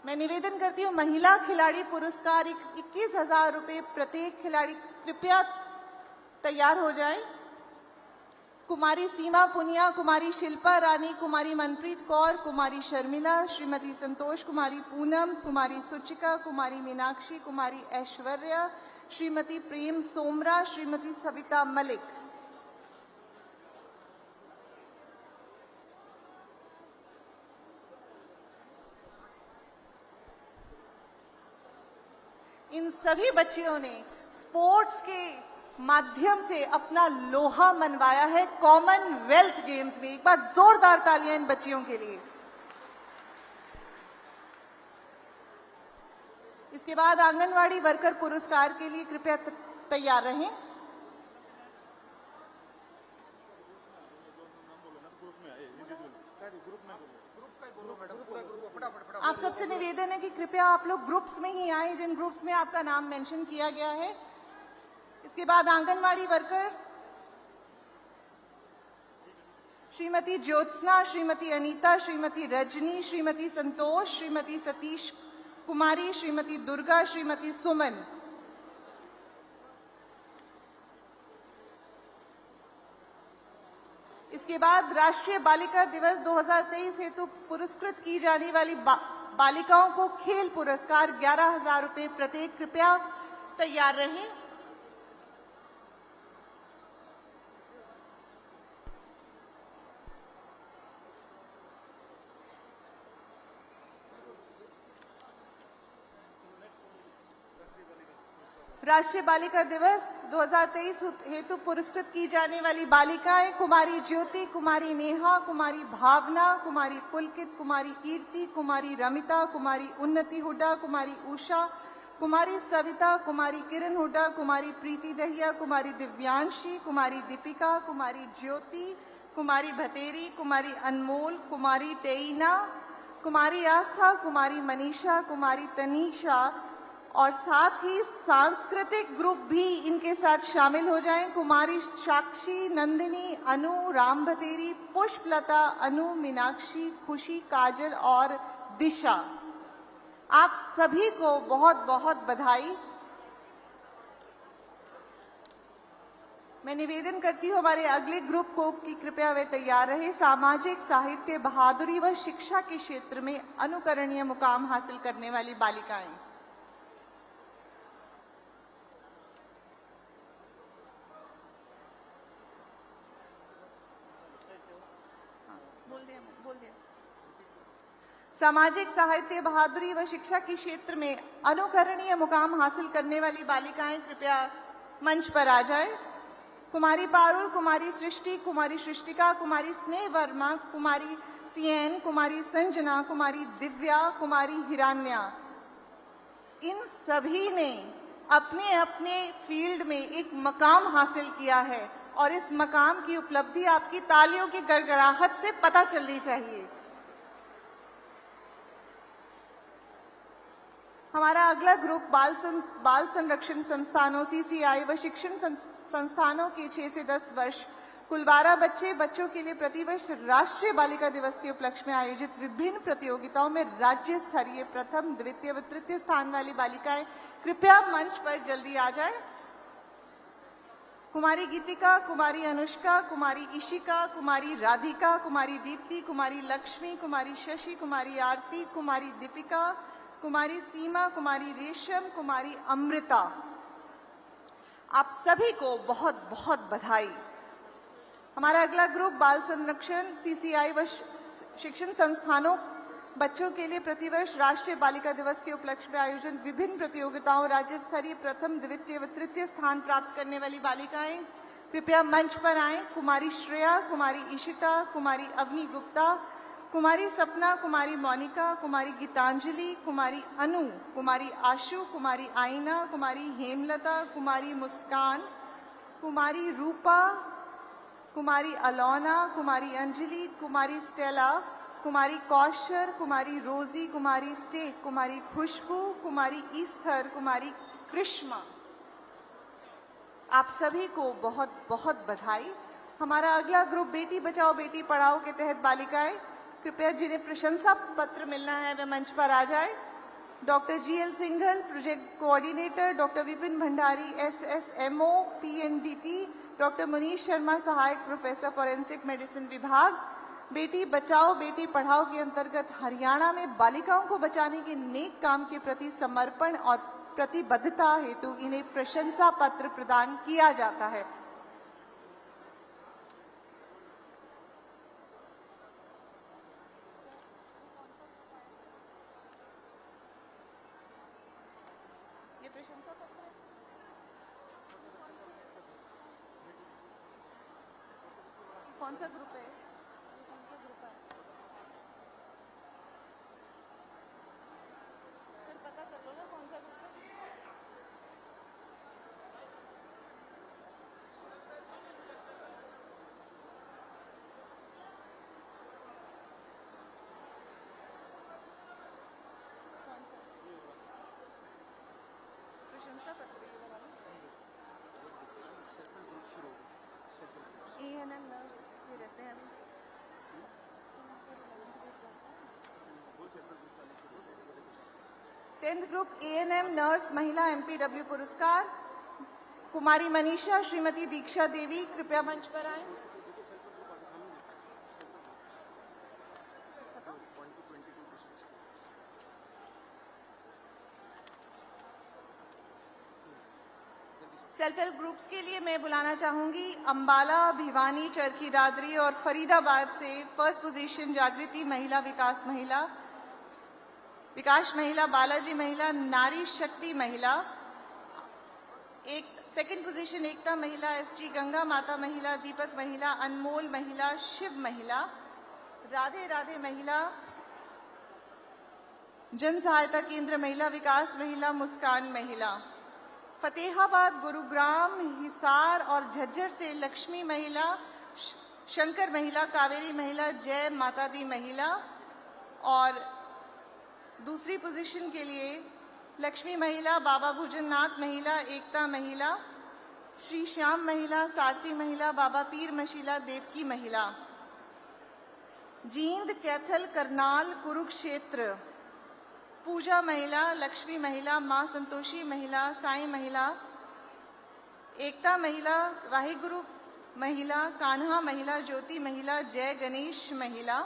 मैं निवेदन करती हूं महिला खिलाड़ी पुरस्कार 21,000 रुपए प्रत्येक खिलाड़ी कृपया तैयार हो जाएं। कुमारी सीमा पुनिया, कुमारी शिल्पा रानी, कुमारी मनप्रीत कौर, कुमारी शर्मिला, श्रीमती संतोष कुमारी पूनम, कुमारी सुचिका, कुमारी मीनाक्षी, कुमारी ऐश्वर्या, श्रीमती प्रेम सोमरा, श्रीमती सविता मलिक। इन सभी बच्चियों ने स्पोर्ट्स के माध्यम से अपना लोहा मनवाया है कॉमनवेल्थ गेम्स में। एक बार जोरदार तालियां इन बच्चियों के लिए। इसके बाद आंगनवाड़ी वर्कर पुरस्कार के लिए कृपया तैयार रहें। आप सबसे निवेदन है कि कृपया आप लोग ग्रुप्स में ही आए, जिन ग्रुप्स में आपका नाम मेंशन किया गया है। इसके बाद आंगनवाड़ी वर्कर श्रीमती ज्योत्सना, श्रीमती अनीता, श्रीमती रजनी, श्रीमती संतोष, श्रीमती सतीश कुमारी, श्रीमती दुर्गा, श्रीमती सुमन। इसके बाद राष्ट्रीय बालिका दिवस 2023 हेतु पुरस्कृत की जाने वाली बालिकाओं को खेल पुरस्कार 11,000 रुपए प्रत्येक, कृपया तैयार रहें। राष्ट्रीय बालिका दिवस 2023 हेतु पुरस्कृत की जाने वाली बालिकाएं कुमारी ज्योति, कुमारी नेहा, कुमारी भावना, कुमारी पुलकित, कुमारी कीर्ति, कुमारी रमिता, कुमारी उन्नति हुड्डा, कुमारी उषा, कुमारी सविता, कुमारी किरण हुड्डा, कुमारी प्रीति दहिया, कुमारी दिव्यांशी, कुमारी दीपिका, कुमारी ज्योति, कुमारी भतेरी, कुमारी अनमोल, कुमारी टेइना, कुमारी आस्था, कुमारी मनीषा, कुमारी तनीषा और साथ ही सांस्कृतिक ग्रुप भी इनके साथ शामिल हो जाएं। कुमारी साक्षी, नंदिनी, अनु, राम भतेरी, पुष्पलता, अनु, मीनाक्षी, खुशी, काजल और दिशा। आप सभी को बहुत बहुत बधाई। मैं निवेदन करती हूँ हमारे अगले ग्रुप को कि कृपया वे तैयार रहे। सामाजिक, साहित्य, बहादुरी व शिक्षा के क्षेत्र में अनुकरणीय मुकाम हासिल करने वाली बालिकाएं। सामाजिक, साहित्य, बहादुरी व शिक्षा के क्षेत्र में अनुकरणीय मुकाम हासिल करने वाली बालिकाएं कृपया मंच पर आ जाए। कुमारी पारुल, कुमारी सृष्टि, कुमारी सृष्टिका, कुमारी स्नेह वर्मा, कुमारी सीएन, कुमारी संजना, कुमारी दिव्या, कुमारी हिरान्या। इन सभी ने अपने अपने फील्ड में एक मकाम हासिल किया है और इस मकाम की उपलब्धि आपकी तालियों की गड़गड़ाहट से पता चलनी चाहिए। हमारा अगला ग्रुप बाल संरक्षण संस्थानों CCI व शिक्षण संस्थानों के 6 से 10 वर्ष कुल 12 बच्चों के लिए प्रतिवर्ष राष्ट्रीय बालिका दिवस के उपलक्ष्य में आयोजित विभिन्न प्रतियोगिताओं में राज्य स्तरीय प्रथम, द्वितीय व तृतीय स्थान वाली बालिकाएं कृपया मंच पर जल्दी आ जाए। कुमारी गीतिका, कुमारी अनुष्का, कुमारी इशिका, कुमारी राधिका, कुमारी दीप्ति, कुमारी लक्ष्मी, कुमारी शशि, कुमारी आरती, कुमारी दीपिका, कुमारी सीमा, कुमारी रेशम, कुमारी अमृता, आप सभी को बहुत बहुत बधाई। हमारा अगला ग्रुप बाल संरक्षण CCI व शिक्षण संस्थानों बच्चों के लिए प्रतिवर्ष राष्ट्रीय बालिका दिवस के उपलक्ष्य में आयोजन विभिन्न प्रतियोगिताओं राज्य स्तरीय प्रथम, द्वितीय व तृतीय स्थान प्राप्त करने वाली बालिकाएं कृपया मंच पर आएं। कुमारी श्रेया, कुमारी इशिता, कुमारी अवनी गुप्ता, कुमारी सपना, कुमारी मोनिका, कुमारी गीतांजलि, कुमारी अनु, कुमारी आशु, कुमारी आईना, कुमारी हेमलता, कुमारी मुस्कान, कुमारी रूपा, कुमारी अलोना, कुमारी अंजलि, कुमारी स्टेला, कुमारी कौशर, कुमारी रोजी, कुमारी स्टेक, कुमारी खुशबू, कुमारी ईस्थर, कुमारी कृष्मा, आप सभी को बहुत बहुत बधाई। हमारा अगला ग्रुप बेटी बचाओ बेटी पढ़ाओ के तहत बालिकाएं कृपया जिन्हें प्रशंसा पत्र मिलना है वे मंच पर आ जाए। Doctor GL Singhal project coordinator, doctor Vipin Bhandari SSMO PNDT, doctor Munish Sharma सहायक प्रोफेसर फॉरेंसिक मेडिसिन विभाग। बेटी बचाओ बेटी पढ़ाओ के अंतर्गत हरियाणा में बालिकाओं को बचाने के नेक काम के प्रति समर्पण और प्रतिबद्धता हेतु इन्हें प्रशंसा पत्र प्रदान किया जाता है। ये प्रशंसा पत्र है। कौन सा ग्रुप है? सर पता कर लो ना कौन सा ग्रुप है। कौन सा प्रशंसा पत्र ये वाला ANM नर्स ये रहते हैं अभी। 10th ग्रुप ANM नर्स महिला MPW पुरस्कार कुमारी मनीषा, श्रीमती दीक्षा देवी कृपया मंच पर आएं। सेल्फ हेल्प ग्रुप्स के लिए मैं बुलाना चाहूंगी अंबाला, भिवानी, चरखी दादरी और फरीदाबाद से फर्स्ट पोजीशन जागृति महिला, विकास महिला, बालाजी महिला, नारी शक्ति महिला, सेकंड पोजीशन एकता महिला, SG गंगा माता महिला, दीपक महिला, अनमोल महिला, शिव महिला, राधे राधे महिला, जन सहायता केंद्र महिला, विकास महिला, मुस्कान महिला। फतेहाबाद, गुरुग्राम, हिसार और झज्जर से लक्ष्मी महिला, शंकर महिला, कावेरी महिला, जय माता दी महिला और दूसरी पोजीशन के लिए लक्ष्मी महिला, बाबा भुजननाथ महिला, एकता महिला, श्री श्याम महिला, सारथी महिला, बाबा पीर मशीला, देवकी महिला। जींद, कैथल, करनाल, कुरुक्षेत्र पूजा महिला, लक्ष्मी महिला, मां संतोषी महिला, साई महिला, एकता महिला, वाहिगुरु महिला, कान्हा महिला, ज्योति महिला, जय गणेश महिला,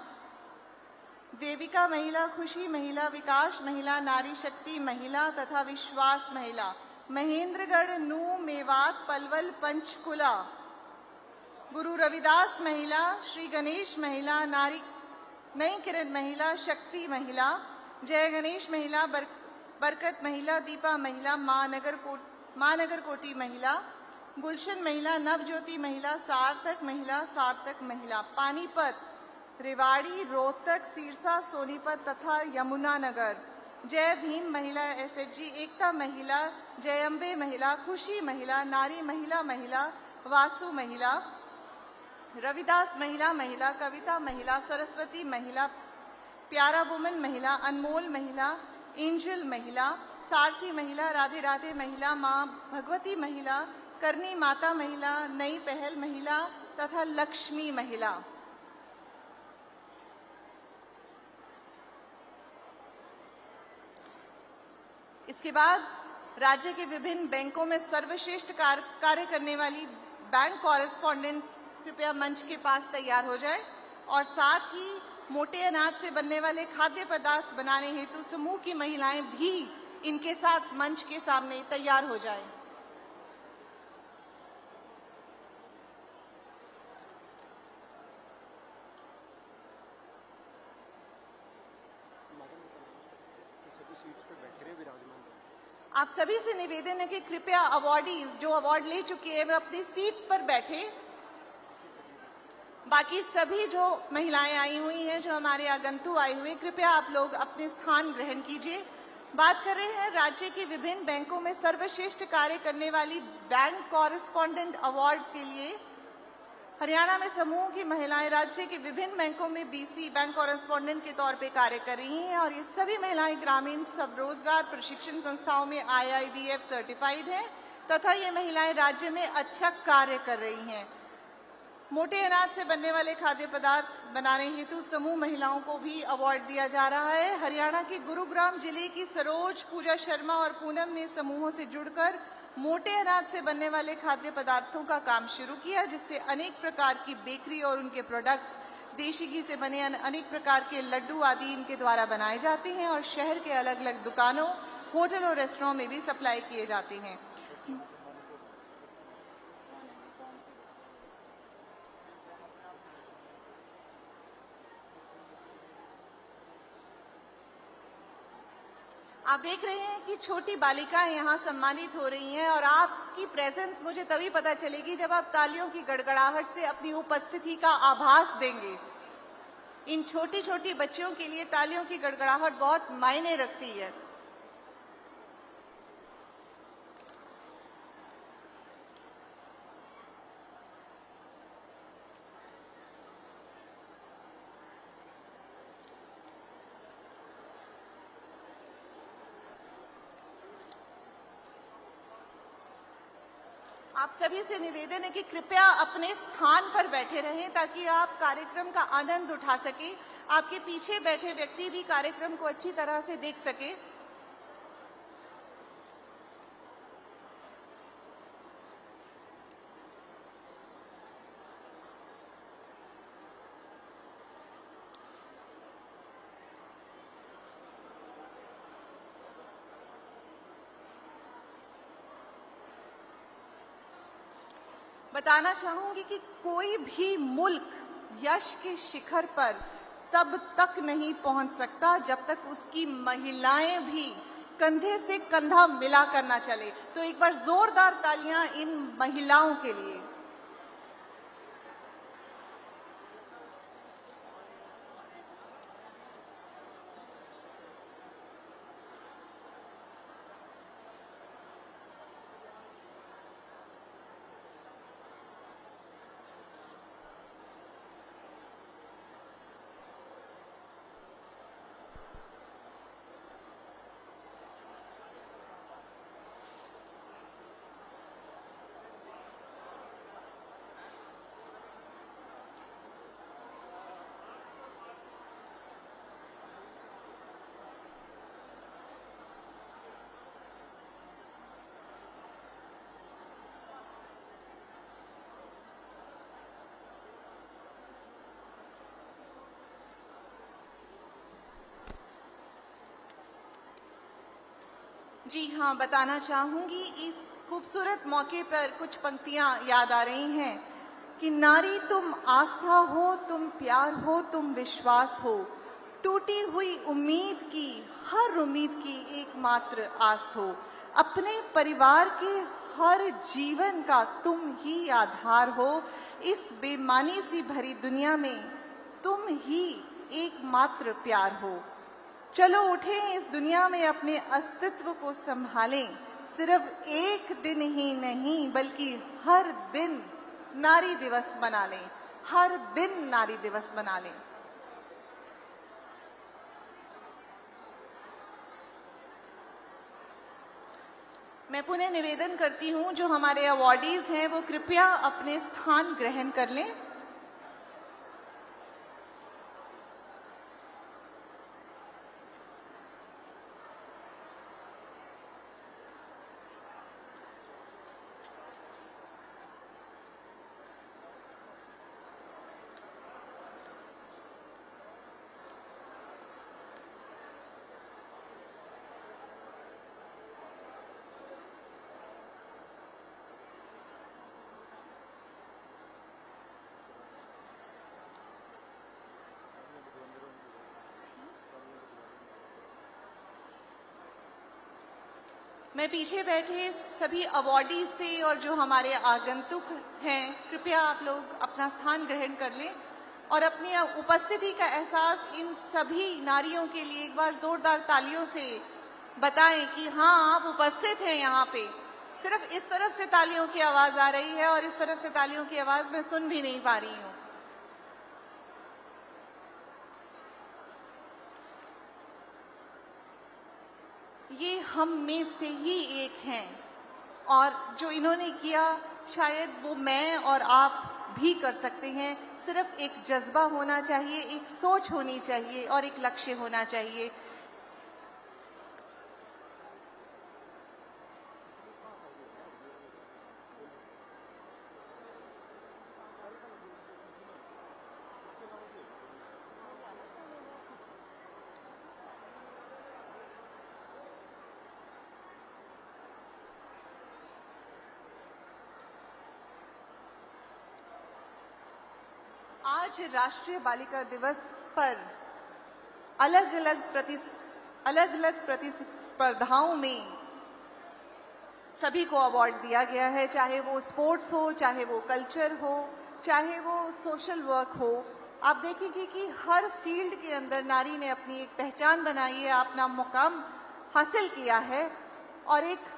देविका महिला, खुशी महिला, विकास महिला, नारी शक्ति महिला तथा विश्वास महिला। महेंद्रगढ़, नू, मेवात, पलवल, पंचकुला गुरु रविदास महिला, श्री गणेश महिला, नारी नई किरण महिला, शक्ति महिला, जय गणेश महिला, बरकत महिला, दीपा महिला, महानगर कोटी महिला, गुलशन महिला, नवज्योति महिला, सार्थक महिला, पानीपत, रेवाड़ी, रोहतक, सिरसा, सोनीपत तथा यमुनानगर। जय भीम महिला, SHG, एकता महिला, जय अम्बे महिला, खुशी महिला, नारी महिला, वासु महिला, रविदास महिला, कविता महिला, सरस्वती महिला, प्यारा वुमन महिला, अनमोल महिला, एंजल महिला, सारथी महिला, राधे राधे महिला, मां भगवती महिला, करनी माता महिला, नई पहल महिला तथा लक्ष्मी महिला। इसके बाद राज्य के विभिन्न बैंकों में सर्वश्रेष्ठ कार्य करने वाली बैंक कॉरेस्पॉन्डेंट्स कृपया मंच के पास तैयार हो जाए और साथ ही मोटे अनाज से बनने वाले खाद्य पदार्थ बनाने हेतु समूह की महिलाएं भी इनके साथ मंच के सामने तैयार हो जाएं। आप सभी से निवेदन है कि कृपया अवार्डीज जो अवार्ड ले चुके हैं वे अपनी सीट्स पर बैठे। बाकी सभी जो महिलाएं आई हुई हैं, जो हमारे आगंतुक आए हुए, कृपया आप लोग अपने स्थान ग्रहण कीजिए। बात कर रहे हैं राज्य के विभिन्न बैंकों में सर्वश्रेष्ठ कार्य करने वाली बैंक कॉरेस्पॉन्डेंट अवार्ड्स के लिए। हरियाणा में समूह की महिलाएं राज्य के विभिन्न बैंकों में बीसी बैंक कॉरेस्पॉन्डेंट के तौर पे कार्य कर रही हैं और ये सभी महिलाएं ग्रामीण स्वरोजगार प्रशिक्षण संस्थाओं में IIBF सर्टिफाइड हैं तथा ये महिलाएं राज्य में अच्छा कार्य कर रही हैं। मोटे अनाज से बनने वाले खाद्य पदार्थ बनाने हेतु समूह महिलाओं को भी अवार्ड दिया जा रहा है। हरियाणा के गुरुग्राम जिले की सरोज, पूजा शर्मा और पूनम ने समूहों से जुड़कर मोटे अनाज से बनने वाले खाद्य पदार्थों का काम शुरू किया, जिससे अनेक प्रकार की बेकरी और उनके प्रोडक्ट्स, देशी घी से बने अनेक प्रकार के लड्डू आदि इनके द्वारा बनाए जाते हैं और शहर के अलग अलग दुकानों, होटल और रेस्टोरेंट में भी सप्लाई किए जाते हैं। आप देख रहे हैं कि छोटी बालिकाएं यहाँ सम्मानित हो रही हैं और आपकी प्रेजेंस मुझे तभी पता चलेगी जब आप तालियों की गड़गड़ाहट से अपनी उपस्थिति का आभास देंगे। इन छोटी छोटी बच्चियों के लिए तालियों की गड़गड़ाहट बहुत मायने रखती है। आप सभी से निवेदन है कि कृपया अपने स्थान पर बैठे रहें ताकि आप कार्यक्रम का आनंद उठा सके। आपके पीछे बैठे व्यक्ति भी कार्यक्रम को अच्छी तरह से देख सके। बताना चाहूंगी कि कोई भी मुल्क यश के शिखर पर तब तक नहीं पहुंच सकता जब तक उसकी महिलाएं भी कंधे से कंधा मिला कर ना चले। तो एक बार जोरदार तालियां इन महिलाओं के लिए। जी हाँ, बताना चाहूंगी इस खूबसूरत मौके पर कुछ पंक्तियां याद आ रही हैं कि नारी तुम आस्था हो, तुम प्यार हो, तुम विश्वास हो, टूटी हुई उम्मीद की, हर उम्मीद की एकमात्र आस हो, अपने परिवार के हर जीवन का तुम ही आधार हो, इस बेमानी सी भरी दुनिया में तुम ही एकमात्र प्यार हो। चलो उठें, इस दुनिया में अपने अस्तित्व को संभालें, सिर्फ एक दिन ही नहीं बल्कि हर दिन नारी दिवस मना लें, हर दिन नारी दिवस मना लें। मैं पुनः निवेदन करती हूं, जो हमारे अवॉर्डीज हैं वो कृपया अपने स्थान ग्रहण कर लें। मैं पीछे बैठे सभी अवॉर्डी से और जो हमारे आगंतुक हैं, कृपया आप लोग अपना स्थान ग्रहण कर लें और अपनी उपस्थिति का एहसास इन सभी नारियों के लिए एक बार जोरदार तालियों से बताएं कि हाँ, आप उपस्थित हैं यहाँ पे। सिर्फ इस तरफ से तालियों की आवाज आ रही है और इस तरफ से तालियों की आवाज मैं सुन भी नहीं पा रही हूँ। ये हम में से ही एक हैं और जो इन्होंने किया शायद वो मैं और आप भी कर सकते हैं। सिर्फ एक जज्बा होना चाहिए, एक सोच होनी चाहिए और एक लक्ष्य होना चाहिए। आज राष्ट्रीय बालिका दिवस पर अलग अलग प्रतिस्पर्धाओं में सभी को अवार्ड दिया गया है, चाहे वो स्पोर्ट्स हो, चाहे वो कल्चर हो, चाहे वो सोशल वर्क हो। आप देखेंगे कि हर फील्ड के अंदर नारी ने अपनी एक पहचान बनाई है, अपना मुकाम हासिल किया है और एक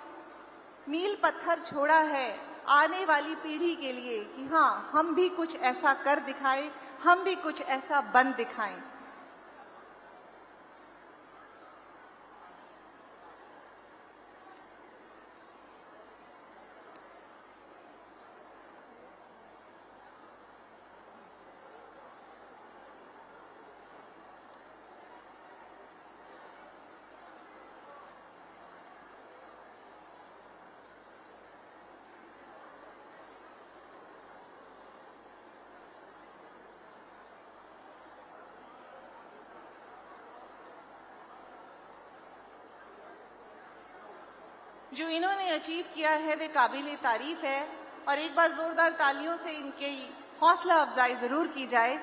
मील पत्थर छोड़ा है आने वाली पीढ़ी के लिए कि हाँ, हम भी कुछ ऐसा कर दिखाएं, हम भी कुछ ऐसा बन दिखाएं। जो इन्होंने अचीव किया है वे काबिले तारीफ है और एक बार जोरदार तालियों से इनकी हौसला अफजाई जरूर की जाए।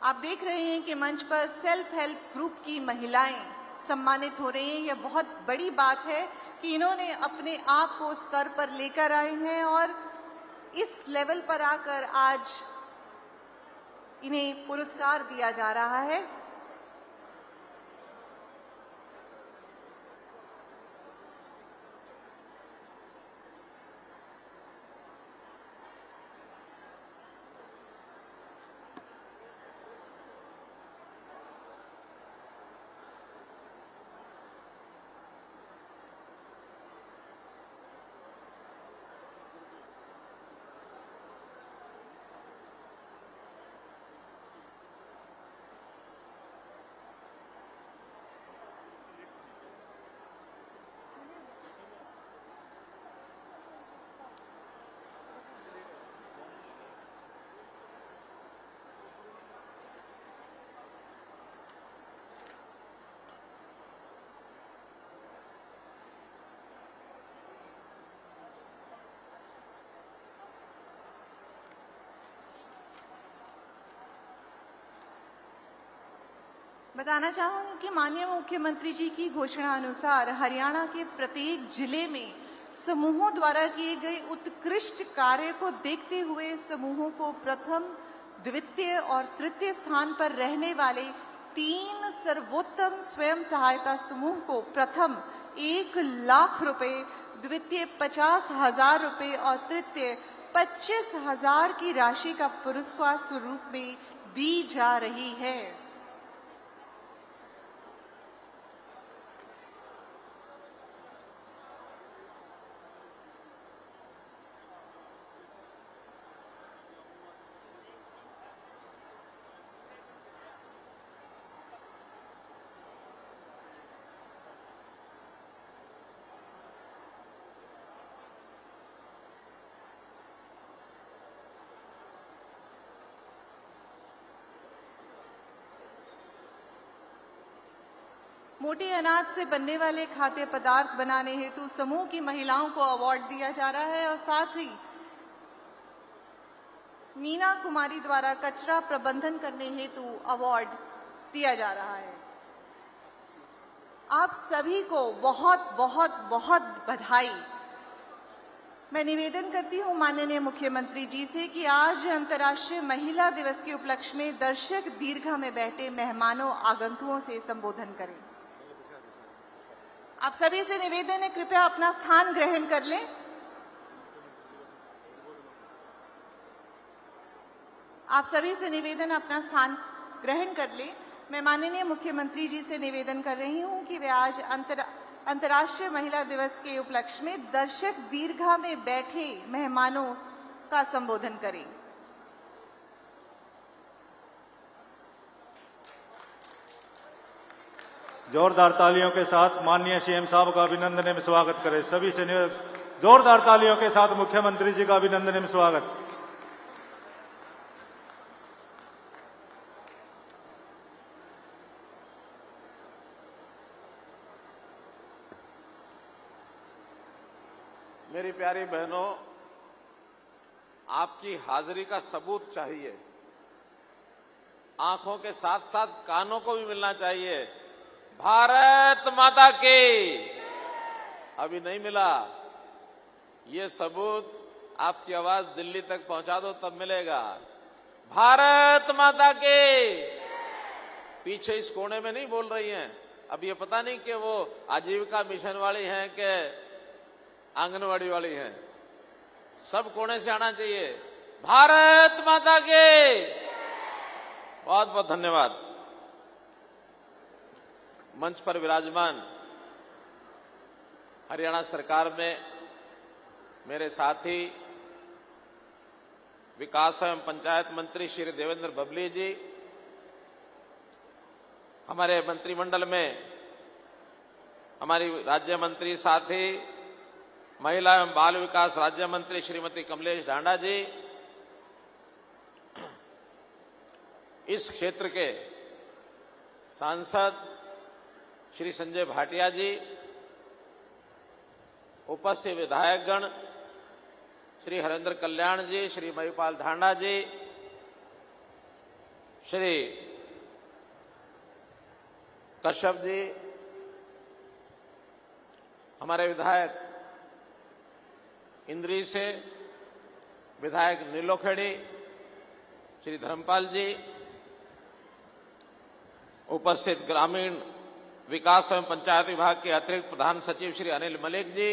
आप देख रहे हैं कि मंच पर सेल्फ हेल्प ग्रुप की महिलाएं सम्मानित हो रही हैं। यह बहुत बड़ी बात है कि इन्होंने अपने आप को स्तर पर लेकर आए हैं और इस लेवल पर आकर आज इन्हें पुरस्कार दिया जा रहा है। बताना चाहूंगी कि माननीय मुख्यमंत्री जी की घोषणा अनुसार हरियाणा के प्रत्येक जिले में समूहों द्वारा किए गए उत्कृष्ट कार्य को देखते हुए समूहों को प्रथम, द्वितीय और तृतीय स्थान पर रहने वाले 3 सर्वोत्तम स्वयं सहायता समूह को प्रथम 1 लाख रुपए, द्वितीय 50,000 रुपए और तृतीय 25,000 की राशि का पुरस्कार स्वरूप में दी जा रही है। मोटे अनाज से बनने वाले खाद्य पदार्थ बनाने हेतु समूह की महिलाओं को अवार्ड दिया जा रहा है और साथ ही मीना कुमारी द्वारा कचरा प्रबंधन करने हेतु अवार्ड दिया जा रहा है। आप सभी को बहुत बहुत बहुत बधाई। मैं निवेदन करती हूँ माननीय मुख्यमंत्री जी से कि आज अंतर्राष्ट्रीय महिला दिवस के उपलक्ष्य में दर्शक दीर्घा में बैठे मेहमानों आगंतुकों से संबोधन करें। आप सभी से निवेदन है, कृपया अपना स्थान ग्रहण कर लें। आप सभी से निवेदन अपना स्थान ग्रहण कर लें। मैं माननीय मुख्यमंत्री जी से निवेदन कर रही हूं कि वे आज अंतर्राष्ट्रीय महिला दिवस के उपलक्ष्य में दर्शक दीर्घा में बैठे मेहमानों का संबोधन करें। जोरदार तालियों के साथ माननीय सीएम साहब का अभिनंदन में स्वागत करें। सभी से जोरदार तालियों के साथ मुख्यमंत्री जी का अभिनंदन में स्वागत। मेरी प्यारी बहनों, आपकी हाजिरी का सबूत चाहिए। आंखों के साथ साथ कानों को भी मिलना चाहिए। भारत माता की। अभी नहीं मिला, ये सबूत आपकी आवाज दिल्ली तक पहुंचा दो तब मिलेगा। भारत माता के। पीछे इस कोने में नहीं बोल रही हैं। अब ये पता नहीं कि वो आजीविका मिशन वाली हैं कि आंगनवाड़ी वाली हैं। सब कोने से आना चाहिए। भारत माता के। बहुत बहुत धन्यवाद। मंच पर विराजमान हरियाणा सरकार में मेरे साथी विकास एवं पंचायत मंत्री श्री देवेंद्र बबली जी, हमारे मंत्रिमंडल में हमारी राज्य मंत्री साथी महिला एवं बाल विकास राज्य मंत्री श्रीमती कमलेश ढांडा जी, इस क्षेत्र के सांसद श्री संजय भाटिया जी, उपस्थित विधायकगण श्री हरेंद्र कल्याण जी, श्री महिपाल ढांडा जी, श्री कश्यप जी, हमारे विधायक इंद्री से विधायक नीलोखेड़ी, श्री धर्मपाल जी, उपस्थित ग्रामीण विकास एवं पंचायत विभाग के अतिरिक्त प्रधान सचिव श्री अनिल मलिक जी,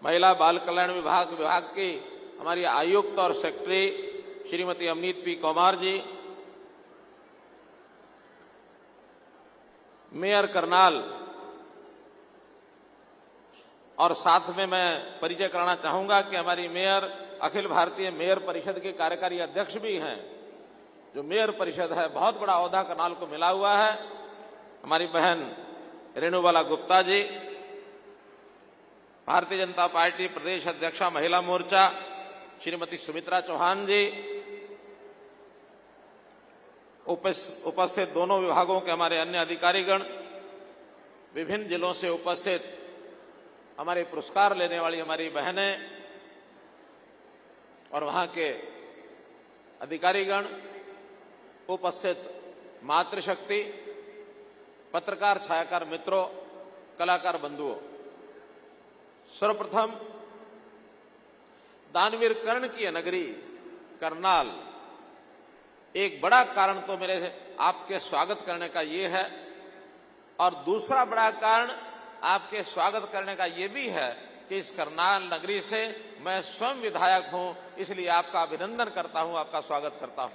महिला बाल कल्याण विभाग की हमारी आयुक्त और secretary Shrimati Amneet P Kumar ji, mayor Karnal, और साथ में मैं परिचय कराना चाहूंगा कि हमारी मेयर अखिल भारतीय मेयर परिषद के कार्यकारी अध्यक्ष भी हैं। जो मेयर परिषद है, बहुत बड़ा ओहदा करनाल को मिला हुआ है। हमारी बहन रेणुबाला गुप्ता जी, भारतीय जनता पार्टी प्रदेश अध्यक्षा महिला मोर्चा श्रीमती सुमित्रा चौहान जी, उपस्थित दोनों विभागों के हमारे अन्य अधिकारीगण, विभिन्न जिलों से उपस्थित हमारे पुरस्कार लेने वाली हमारी बहनें और वहां के अधिकारीगण, उपस्थित मातृशक्ति, पत्रकार छायाकार मित्रों, कलाकार बंधुओं, सर्वप्रथम दानवीर कर्ण की नगरी करनाल एक बड़ा कारण तो मेरे आपके स्वागत करने का ये है, और दूसरा बड़ा कारण आपके स्वागत करने का ये भी है कि इस करनाल नगरी से मैं स्वयं विधायक हूं, इसलिए आपका अभिनंदन करता हूं, आपका स्वागत करता हूं।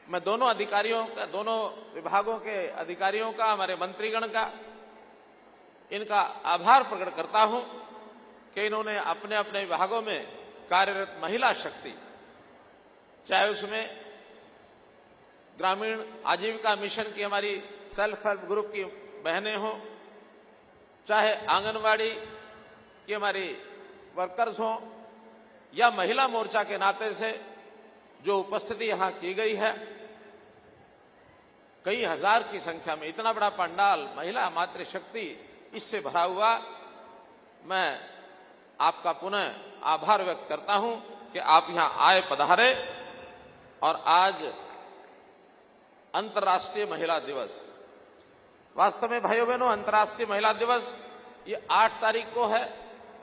मैं दोनों अधिकारियों का, दोनों विभागों के अधिकारियों का, हमारे मंत्रीगण का, इनका आभार प्रकट करता हूं कि इन्होंने अपने अपने विभागों में कार्यरत महिला शक्ति, चाहे उसमें ग्रामीण आजीविका मिशन की हमारी सेल्फ हेल्प ग्रुप की बहनें हों, चाहे आंगनवाड़ी की हमारी वर्कर्स हों, या महिला मोर्चा के नाते से जो उपस्थिति यहां की गई है, कई हजार की संख्या में इतना बड़ा पंडाल, महिला मातृशक्ति इससे भरा हुआ, मैं आपका पुनः आभार व्यक्त करता हूं कि आप यहां आए, पधारे। और आज अंतर्राष्ट्रीय महिला दिवस, वास्तव में भाइयों बहनों अंतर्राष्ट्रीय महिला दिवस ये 8 तारीख को है।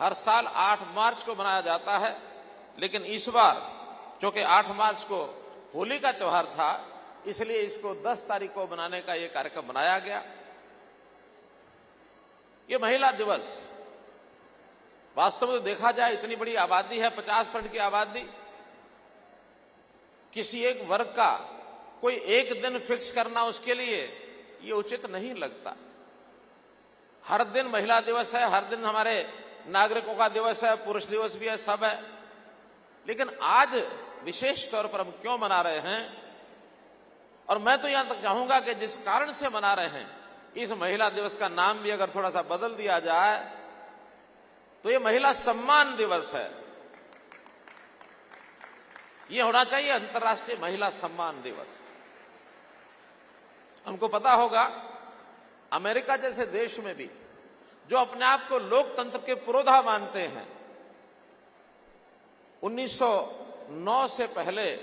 हर साल 8 मार्च को मनाया जाता है, लेकिन इस बार चूंकि 8 मार्च को होली का त्योहार था, इसलिए इसको 10 तारीख को मनाने का ये कार्यक्रम बनाया गया। ये महिला दिवस वास्तव में तो देखा जाए इतनी बड़ी आबादी है, 50% की आबादी, किसी एक वर्ग का कोई एक दिन फिक्स करना उसके लिए ये उचित नहीं लगता। हर दिन महिला दिवस है, हर दिन हमारे नागरिकों का दिवस है, पुरुष दिवस भी है, सब है, लेकिन आज विशेष तौर पर हम क्यों मना रहे हैं? और मैं तो यहां तक चाहूंगा कि जिस कारण से मना रहे हैं, इस महिला दिवस का नाम भी अगर थोड़ा सा बदल दिया जाए तो ये महिला सम्मान दिवस है। ये होना चाहिए अंतर्राष्ट्रीय महिला सम्मान दिवस। हमको पता होगा अमेरिका जैसे देश में भी, जो अपने आप को लोकतंत्र के पुरोधा मानते हैं, 1909 से पहले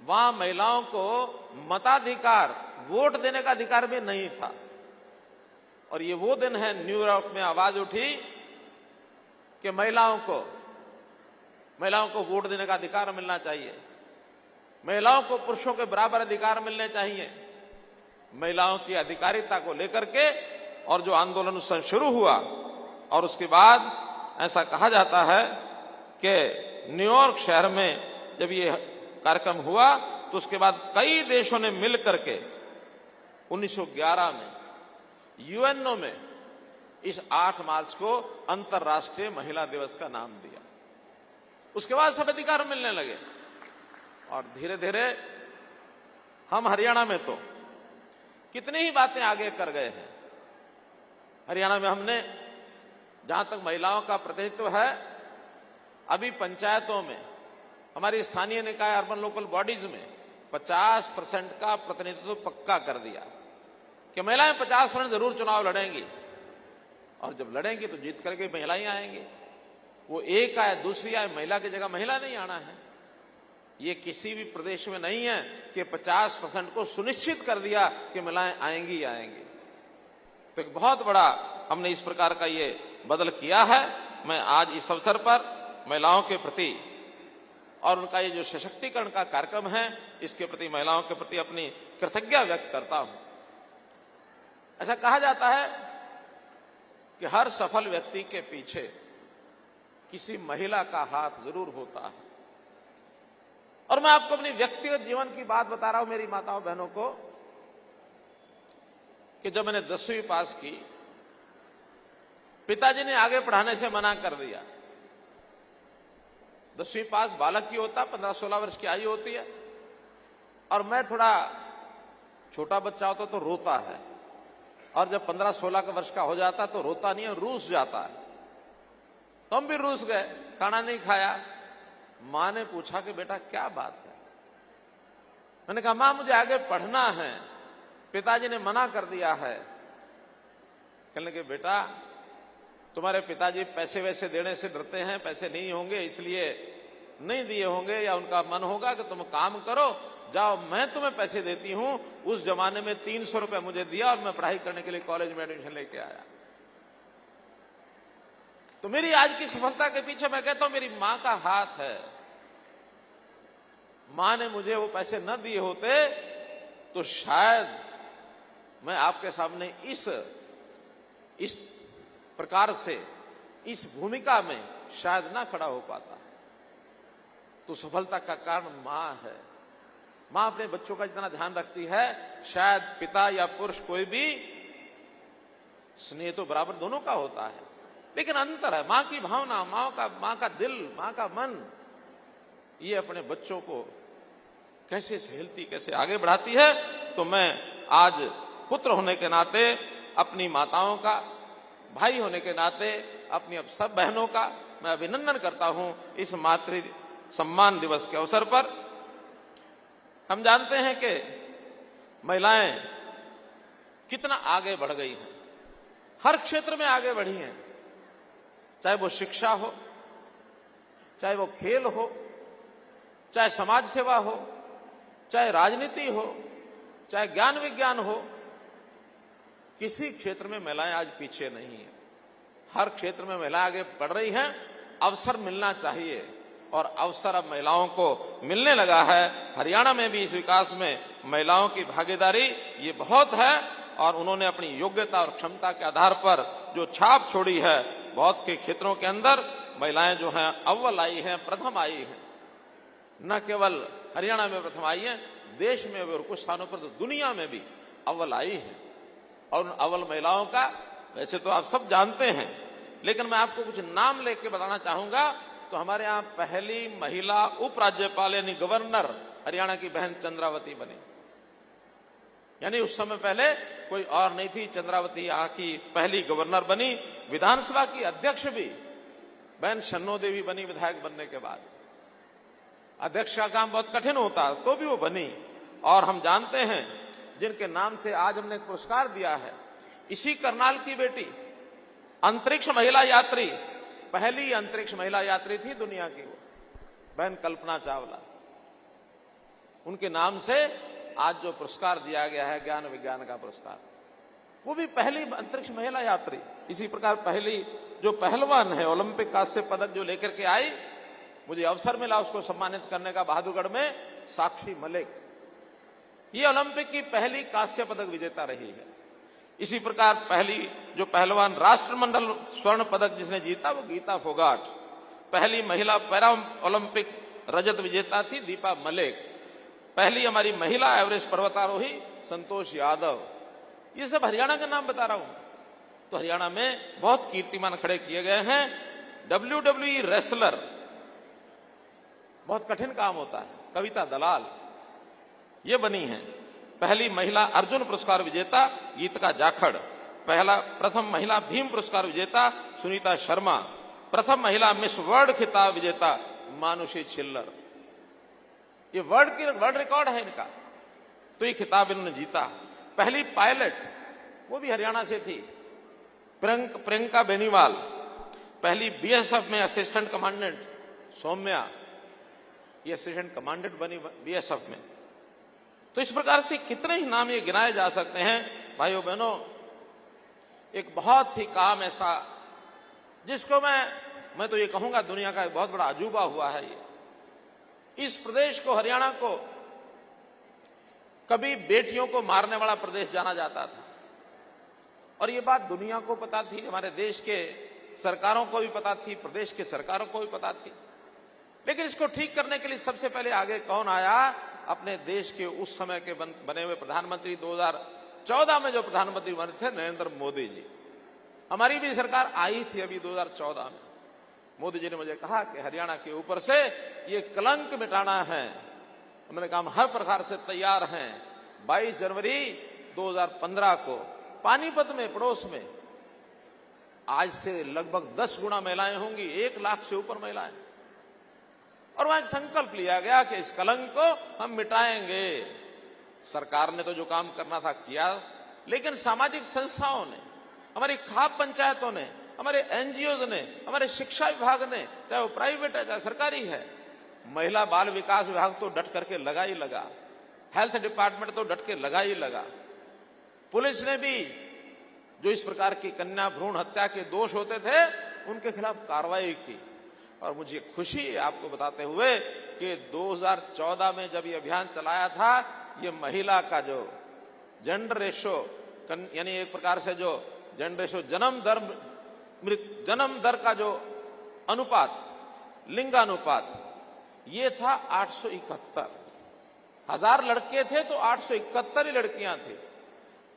वहां महिलाओं को मताधिकार, वोट देने का अधिकार भी नहीं था। और ये वो दिन है, न्यूयॉर्क में आवाज उठी कि महिलाओं को वोट देने का अधिकार मिलना चाहिए, महिलाओं को पुरुषों के बराबर अधिकार मिलने चाहिए। महिलाओं की अधिकारिता को लेकर के और जो आंदोलन उस समय शुरू हुआ, और उसके बाद ऐसा कहा जाता है कि न्यूयॉर्क शहर में जब ये कार्यक्रम हुआ तो उसके बाद कई देशों ने मिल करके 1911 में यूएनओ में इस 8 मार्च को अंतर्राष्ट्रीय महिला दिवस का नाम दिया। उसके बाद सब अधिकार मिलने लगे, और धीरे धीरे हम हरियाणा में तो कितनी ही बातें आगे कर गए हैं। हरियाणा में हमने, जहां तक महिलाओं का प्रतिनिधित्व है, अभी पंचायतों में, हमारी स्थानीय निकाय अर्बन लोकल बॉडीज में 50% का प्रतिनिधित्व पक्का कर दिया कि महिलाएं 50% जरूर चुनाव लड़ेंगी, और जब लड़ेंगी तो जीत करके महिलाएं आएंगी। वो एक आए दूसरी आए, महिला की जगह महिला नहीं आना है। ये किसी भी प्रदेश में नहीं है कि 50% को सुनिश्चित कर दिया कि महिलाएं आएंगी आएंगी। तो एक बहुत बड़ा हमने इस प्रकार का ये बदल किया है। मैं आज इस अवसर पर महिलाओं के प्रति और उनका ये जो सशक्तिकरण का कार्यक्रम है, इसके प्रति, महिलाओं के प्रति अपनी कृतज्ञता व्यक्त करता हूं। ऐसा कहा जाता है कि हर सफल व्यक्ति के पीछे किसी महिला का हाथ जरूर होता है। और मैं आपको अपनी व्यक्तिगत जीवन की बात बता रहा हूं, मेरी माताओं बहनों को, कि जब मैंने 10वीं पास की, पिताजी ने आगे पढ़ाने से मना कर दिया। 10वीं पास बालक की होता, 15-16 वर्ष की आयु होती है, और मैं थोड़ा छोटा बच्चा होता तो रोता है, और जब 15-16 वर्ष का हो जाता तो रोता नहीं है, रूस जाता है। तो हम भी रूस गए, खाना नहीं खाया। मां ने पूछा कि बेटा क्या बात है? मैंने कहा मां मुझे आगे पढ़ना है, पिताजी ने मना कर दिया है। कहने लगे बेटा तुम्हारे पिताजी पैसे वैसे देने से डरते हैं, पैसे नहीं होंगे इसलिए नहीं दिए होंगे, या उनका मन होगा कि तुम काम करो, जाओ मैं तुम्हें पैसे देती हूं। उस जमाने में 300 रुपया मुझे दिया और मैं पढ़ाई करने के लिए कॉलेज में एडमिशन लेके आया। तो मेरी आज की सफलता के पीछे मैं कहता हूं मेरी मां का हाथ है। मां ने मुझे वो पैसे न दिए होते तो शायद मैं आपके सामने इस प्रकार से इस भूमिका में शायद ना खड़ा हो पाता। तो सफलता का कारण मां है। मां अपने बच्चों का जितना ध्यान रखती है, शायद पिता या पुरुष कोई भी, स्नेह तो बराबर दोनों का होता है, लेकिन अंतर है। मां की भावना, मां का दिल, मां का मन, ये अपने बच्चों को कैसे सहेलती, कैसे आगे बढ़ाती है। तो मैं आज पुत्र होने के नाते अपनी माताओं का, भाई होने के नाते अपनी अब सब बहनों का मैं अभिनंदन करता हूं इस मातृ सम्मान दिवस के अवसर पर। हम जानते हैं कि महिलाएं कितना आगे बढ़ गई हैं, हर क्षेत्र में आगे बढ़ी हैं, चाहे वो शिक्षा हो, चाहे वो खेल हो, चाहे समाज सेवा हो, चाहे राजनीति हो, चाहे ज्ञान विज्ञान हो, किसी क्षेत्र में महिलाएं आज पीछे नहीं है। हर क्षेत्र में महिलाएं आगे बढ़ रही हैं। अवसर मिलना चाहिए और अवसर अब महिलाओं को मिलने लगा है। हरियाणा में भी इस विकास में महिलाओं की भागीदारी ये बहुत है और उन्होंने अपनी योग्यता और क्षमता के आधार पर जो छाप छोड़ी है, बहुत के क्षेत्रों के अंदर महिलाएं जो हैं अव्वल आई हैं, प्रथम आई हैं। न केवल हरियाणा में प्रथम आई हैं, देश में और कुछ स्थानों पर तो दुनिया में भी अव्वल आई हैं। और उन अव्वल महिलाओं का वैसे तो आप सब जानते हैं, लेकिन मैं आपको कुछ नाम लेके बताना चाहूंगा। तो हमारे यहाँ पहली महिला उपराज्यपाल यानी गवर्नर हरियाणा की बहन चंद्रावती बनी, यानी उस समय पहले कोई और नहीं थी। चंद्रावती यहाँ की पहली गवर्नर बनी। विधानसभा की अध्यक्ष भी बहन शन्नो देवी बनी विधायक बनने के बाद। अध्यक्ष का काम बहुत कठिन होता तो भी वो बनी। और हम जानते हैं जिनके नाम से आज हमने एक पुरस्कार दिया है, इसी करनाल की बेटी, अंतरिक्ष महिला यात्री, पहली अंतरिक्ष महिला यात्री थी दुनिया की, वो बहन कल्पना चावला। उनके नाम से आज जो पुरस्कार दिया गया है, ज्ञान विज्ञान का पुरस्कार, वो भी पहली अंतरिक्ष महिला यात्री। इसी प्रकार पहली जो पहलवान है, ओलंपिक कांस्य पदक जो लेकर के आई, मुझे अवसर मिला उसको सम्मानित करने का बहादुरगढ़ में, साक्षी मलिक, ये ओलंपिक की पहली कांस्य पदक विजेता रही है। इसी प्रकार पहली जो पहलवान राष्ट्रमंडल स्वर्ण पदक जिसने जीता वो गीता फोगाट। पहली महिला पैरा ओलंपिक रजत विजेता थी दीपा मलिक। पहली हमारी महिला एवरेस्ट पर्वतारोही संतोष यादव। ये सब हरियाणा का नाम बता रहा हूं। तो हरियाणा में बहुत कीर्तिमान खड़े किए गए हैं। WWE रेसलर, बहुत कठिन काम होता है, कविता दलाल ये बनी है। पहली महिला अर्जुन पुरस्कार विजेता गीतिका जाखड़। प्रथम महिला भीम पुरस्कार विजेता सुनीता शर्मा। प्रथम महिला मिस वर्ल्ड खिताब विजेता मानुषी छिल्लर। ये वर्ल्ड रिकॉर्ड है इनका, तो ये खिताब इन्होंने जीता। पहली पायलट वो भी हरियाणा से थी, प्रियंका बेनीवाल। पहली BSF में असिस्टेंट कमांडेंट सौम्या, ये असिस्टेंट कमांडेंट बनी BSF में। तो इस प्रकार से कितने ही नाम ये गिनाए जा सकते हैं। भाइयों बहनों, एक बहुत ही काम ऐसा जिसको मैं तो ये कहूंगा दुनिया का एक बहुत बड़ा अजूबा हुआ है। ये इस प्रदेश को, हरियाणा को, कभी बेटियों को मारने वाला प्रदेश जाना जाता था और ये बात दुनिया को पता थी, हमारे देश के सरकारों को भी पता थी, प्रदेश के सरकारों को भी पता थी। लेकिन इसको ठीक करने के लिए सबसे पहले आगे कौन आया? अपने देश के उस समय के बने हुए प्रधानमंत्री, 2014 में जो प्रधानमंत्री बने थे नरेंद्र मोदी जी। हमारी भी सरकार आई थी अभी 2014 में। मोदी जी ने मुझे कहा कि हरियाणा के ऊपर से ये कलंक मिटाना है। हमने कहा हम हर प्रकार से तैयार हैं। 22 जनवरी 2015 को पानीपत में, पड़ोस में, आज से लगभग 10 गुना महिलाएं होंगी, 1 लाख से ऊपर महिलाएं। और वहां एक संकल्प लिया गया कि इस कलंक को हम मिटाएंगे। सरकार ने तो जो काम करना था किया, लेकिन सामाजिक संस्थाओं ने, हमारी खाप पंचायतों ने, हमारे NGOs ने, हमारे शिक्षा विभाग ने, चाहे वो प्राइवेट है चाहे सरकारी है, महिला बाल विकास विभाग तो डट करके लगा ही लगा, हेल्थ डिपार्टमेंट तो डट के लगा ही लगा, पुलिस ने भी जो इस प्रकार की कन्या भ्रूण हत्या के दोष होते थे उनके खिलाफ कार्रवाई की। और मुझे खुशी है आपको बताते हुए कि 2014 में जब ये अभियान चलाया था, ये महिला का जो जेंडर रेशो, यानी एक प्रकार से जो जेंडर रेशो जन्म दर का जो अनुपात, लिंगानुपात, ये था 871। 1000 लड़के थे तो 871 ही लड़कियां थी।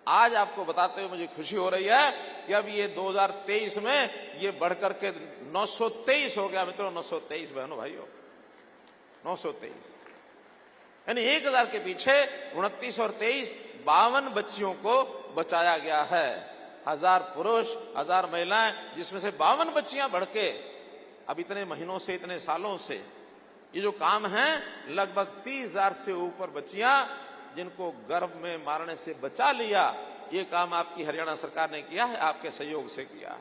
आज आपको बताते हुए मुझे खुशी हो रही है कि अब ये 2023 में ये बढ़कर के 923 हो गया। मित्रों, 923 बहनों भाइयों, 923, यानी 1000 के पीछे 29 और 23 52 बच्चियों को बचाया गया है। 1000 पुरुष, 1000 महिलाएं, जिसमें से 52 बच्चियां बढ़ के अब इतने महीनों से, इतने सालों से ये जो काम है, लगभग 30,000 से ऊपर बच्चियां जिनको गर्भ में मारने से बचा लिया, ये काम आपकी हरियाणा सरकार ने किया है, आपके सहयोग से किया है।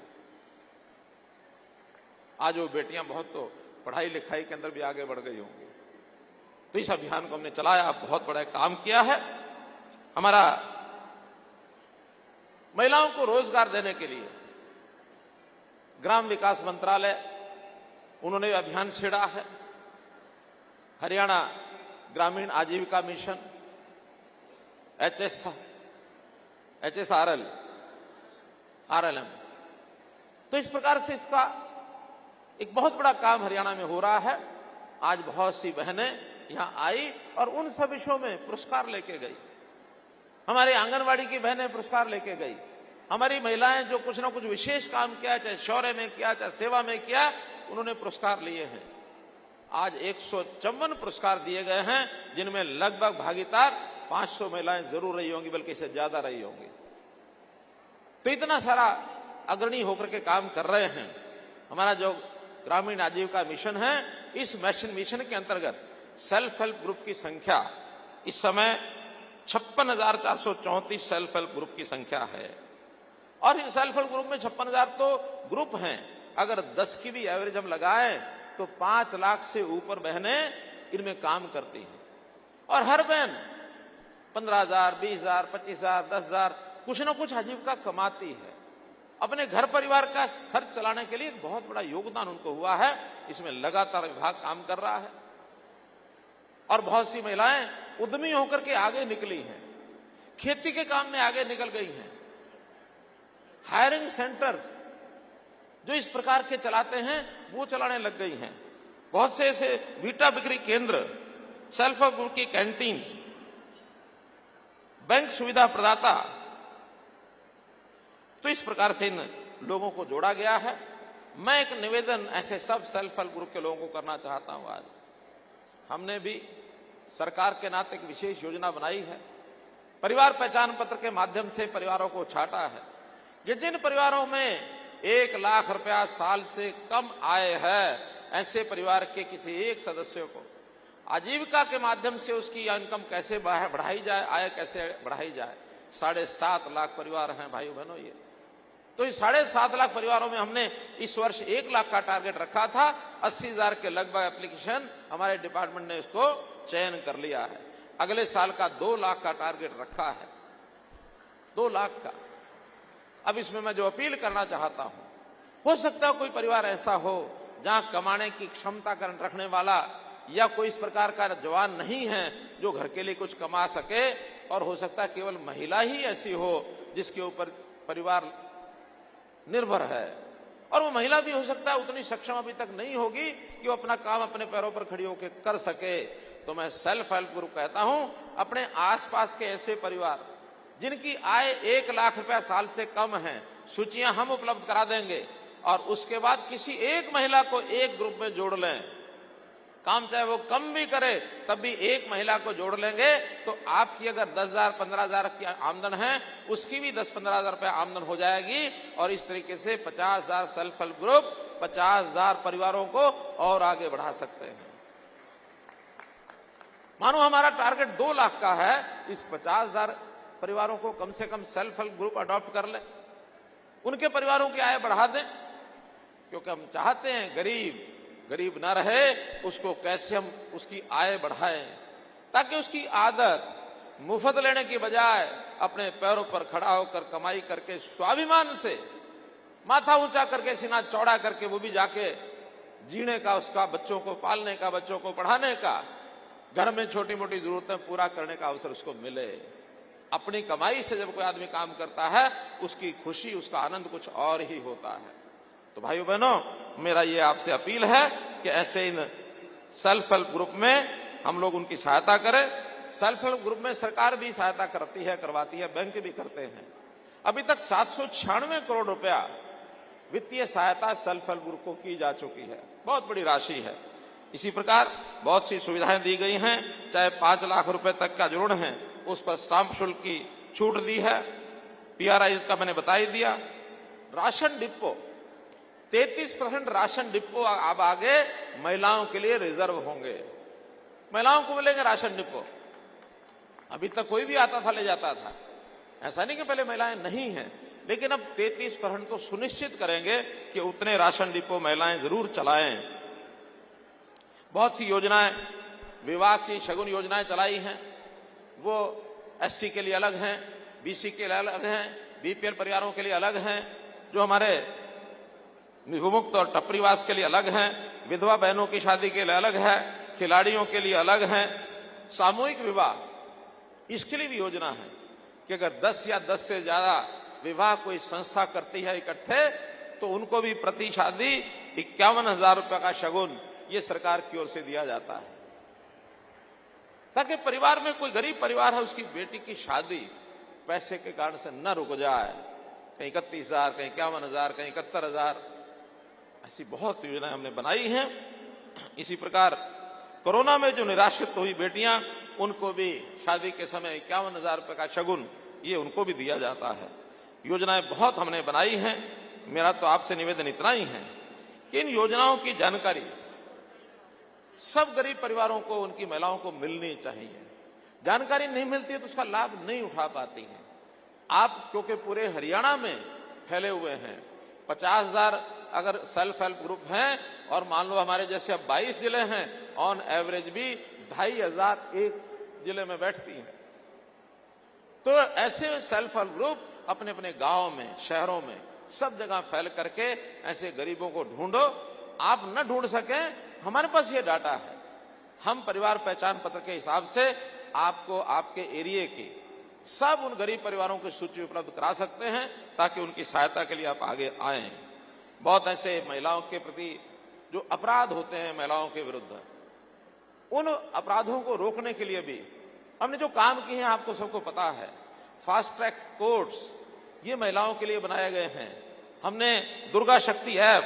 आज वो बेटियां बहुत तो पढ़ाई लिखाई के अंदर भी आगे बढ़ गई होंगी। तो इस अभियान को हमने चलाया, बहुत बड़ा काम किया है। हमारा महिलाओं को रोजगार देने के लिए ग्राम विकास मंत्रालय, उन्होंने अभियान छेड़ा है। हरियाणा ग्रामीण आजीविका मिशन, HSRL, RLM, तो इस प्रकार से इसका एक बहुत बड़ा काम हरियाणा में हो रहा है। आज बहुत सी बहनें यहां आई और उन सब विषयों में पुरस्कार लेके गई। हमारे आंगनवाड़ी की बहनें पुरस्कार लेके गई। हमारी महिलाएं जो कुछ ना कुछ विशेष काम किया, चाहे शौर्य में किया, चाहे सेवा में किया, उन्होंने पुरस्कार लिए हैं। आज 154 पुरस्कार दिए गए हैं, जिनमें लगभग भागीदार 500 महिलाएं जरूर रही होंगी, बल्कि इससे ज्यादा रही होंगी। तो इतना सारा अग्रणी होकर के काम कर रहे हैं। हमारा जो ग्रामीण आजीविका मिशन है, इस मिशन के अंतर्गत सेल्फ हेल्प ग्रुप की संख्या इस समय 56,434 सेल्फ हेल्प ग्रुप की संख्या है। और इस सेल्फ हेल्प ग्रुप में 56,000 तो ग्रुप हैं। अगर 10 की भी एवरेज हम लगाएं तो 5 लाख से ऊपर बहनें इनमें काम करती हैं। और हर बहन 15,000, 20,000, 25,000, 10,000 कुछ ना कुछ आजीविका कमाती है। अपने घर परिवार का खर्च चलाने के लिए बहुत बड़ा योगदान उनको हुआ है। इसमें लगातार विभाग काम कर रहा है और बहुत सी महिलाएं उद्यमी होकर के आगे निकली हैं, खेती के काम में आगे निकल गई हैं। हायरिंग सेंटर्स जो इस प्रकार के चलाते हैं, वो चलाने लग गई हैं। बहुत से ऐसे वीटा बिक्री केंद्र, सेल्फ हेल्प ग्रुप की कैंटीन, बैंक सुविधा प्रदाता, तो इस प्रकार से इन लोगों को जोड़ा गया है। मैं एक निवेदन ऐसे सब सेल्फ हेल्प ग्रुप के लोगों को करना चाहता हूं। आज हमने भी सरकार के नाते एक विशेष योजना बनाई है। परिवार पहचान पत्र के माध्यम से परिवारों को छाटा है कि जिन परिवारों में 1 लाख रुपया साल से कम आय है, ऐसे परिवार के किसी एक सदस्य को आजीविका के माध्यम से उसकी इनकम कैसे बढ़ाई जाए, आय कैसे बढ़ाई जाए। 7.5 लाख परिवार हैं भाइयों बहनों ये। तो इस 7.5 लाख परिवारों में हमने इस वर्ष 1 लाख का टारगेट रखा था। 80,000 के लगभग एप्लीकेशन हमारे डिपार्टमेंट ने इसको चयन कर लिया है। अगले साल का 2 लाख का टारगेट रखा है, 2 लाख का। अब इसमें मैं जो अपील करना चाहता हूं, हो सकता है कोई परिवार ऐसा हो जहां कमाने की क्षमता रखने वाला या कोई इस प्रकार का जवान नहीं है जो घर के लिए कुछ कमा सके, और हो सकता है केवल महिला ही ऐसी हो जिसके ऊपर परिवार निर्भर है, और वो महिला भी हो सकता है उतनी सक्षम अभी तक नहीं होगी कि वो अपना काम अपने पैरों पर खड़ी होकर कर सके। तो मैं सेल्फ हेल्प ग्रुप कहता हूं, अपने आसपास के ऐसे परिवार जिनकी आय 1 लाख रुपया साल से कम है, सूचियां हम उपलब्ध करा देंगे और उसके बाद किसी एक महिला को एक ग्रुप में जोड़ लें। काम चाहे वो कम भी करे तब भी एक महिला को जोड़ लेंगे तो आपकी अगर 10,000 15,000 की आमदन है, उसकी भी 10-15,000 रुपया आमदन हो जाएगी। और इस तरीके से 50,000 सेल्फ हेल्प ग्रुप 50,000 परिवारों को और आगे बढ़ा सकते हैं। मानो हमारा टारगेट 2 लाख का है, इस 50,000 परिवारों को कम से कम सेल्फ हेल्प ग्रुप अडॉप्ट कर ले, उनके परिवारों की आय बढ़ा दें। क्योंकि हम चाहते हैं गरीब ना रहे, उसको कैसे हम उसकी आय बढ़ाएं ताकि उसकी आदत मुफ्त लेने की बजाय अपने पैरों पर खड़ा होकर कमाई करके स्वाभिमान से माथा ऊंचा करके सीना चौड़ा करके वो भी जाके जीने का, उसका बच्चों को पालने का, बच्चों को पढ़ाने का, घर में छोटी मोटी जरूरतें पूरा करने का अवसर उसको मिले। अपनी कमाई से जब कोई आदमी काम करता है, उसकी खुशी, उसका आनंद कुछ और ही होता है। तो भाइयों बहनों, मेरा ये आपसे अपील है कि ऐसे इन सेल्फ हेल्प ग्रुप में हम लोग उनकी सहायता करें। सेल्फ हेल्प ग्रुप में सरकार भी सहायता करती है, करवाती है, बैंक भी करते हैं। अभी तक 796 करोड़ रुपया वित्तीय सहायता सेल्फ हेल्प ग्रुप को की जा चुकी है, बहुत बड़ी राशि है। इसी प्रकार बहुत सी सुविधाएं दी गई हैं, चाहे 5 लाख रुपए तक का ऋण है उस पर स्टाम्प शुल्क की छूट दी है। PRI का मैंने बता ही दिया। राशन डिपो 33% राशन डिपो अब आगे महिलाओं के लिए रिजर्व होंगे, महिलाओं को मिलेंगे राशन डिपो। अभी तक कोई भी आता था ले जाता था, ऐसा नहीं कि पहले महिलाएं नहीं हैं, लेकिन अब 33% तो सुनिश्चित करेंगे कि उतने राशन डिपो महिलाएं जरूर चलाएं। बहुत सी योजनाएं, विवाह की शगुन योजनाएं चलाई हैं, वो SC के लिए अलग हैं, BC के लिए अलग हैं, BPL परिवारों के लिए अलग हैं, जो हमारे विमुक्त और टपरीवास के लिए अलग हैं, विधवा बहनों की शादी के लिए अलग है, खिलाड़ियों के लिए अलग है, सामूहिक विवाह इसके लिए भी योजना है कि अगर 10 या 10 से ज्यादा विवाह कोई संस्था करती है इकट्ठे, तो उनको भी प्रति शादी 51,000 रुपए का शगुन ये सरकार की ओर से दिया जाता है, ताकि परिवार में कोई गरीब परिवार है, उसकी बेटी की शादी पैसे के कारण से न रुक जाए। कहीं 31,000, कहीं 51,000, कहीं 71,000, ऐसी बहुत योजनाएं हमने बनाई हैं। इसी प्रकार कोरोना में जो निराश्रित हुई बेटियां, उनको भी शादी के समय 51,000 रुपए का शगुन ये उनको भी दिया जाता है। योजनाएं बहुत हमने बनाई हैं। मेरा तो आपसे निवेदन इतना ही है कि इन योजनाओं की जानकारी सब गरीब परिवारों को, उनकी महिलाओं को मिलनी चाहिए। जानकारी नहीं मिलती है तो उसका लाभ नहीं उठा पाती हैं। आप क्योंकि पूरे हरियाणा में फैले हुए हैं, 50,000 अगर सेल्फ हेल्प ग्रुप हैं और मान लो हमारे जैसे अब 22 जिले हैं, ऑन एवरेज भी 2,500 एक जिले में बैठती हैं। तो ऐसे सेल्फ हेल्प ग्रुप अपने अपने गांव में, शहरों में, सब जगह फैल करके ऐसे गरीबों को ढूंढो। आप न ढूंढ सके, हमारे पास ये डाटा है, हम परिवार पहचान पत्र के हिसाब से आपको आपके एरिया की सब उन गरीब परिवारों की सूची उपलब्ध करा सकते हैं, ताकि उनकी सहायता के लिए आप आगे आएं। बहुत ऐसे महिलाओं के प्रति जो अपराध होते हैं महिलाओं के विरुद्ध, उन अपराधों को रोकने के लिए भी हमने जो काम किए हैं आपको सबको पता है। फास्ट ट्रैक कोर्ट्स ये महिलाओं के लिए बनाए गए हैं। हमने दुर्गा शक्ति ऐप,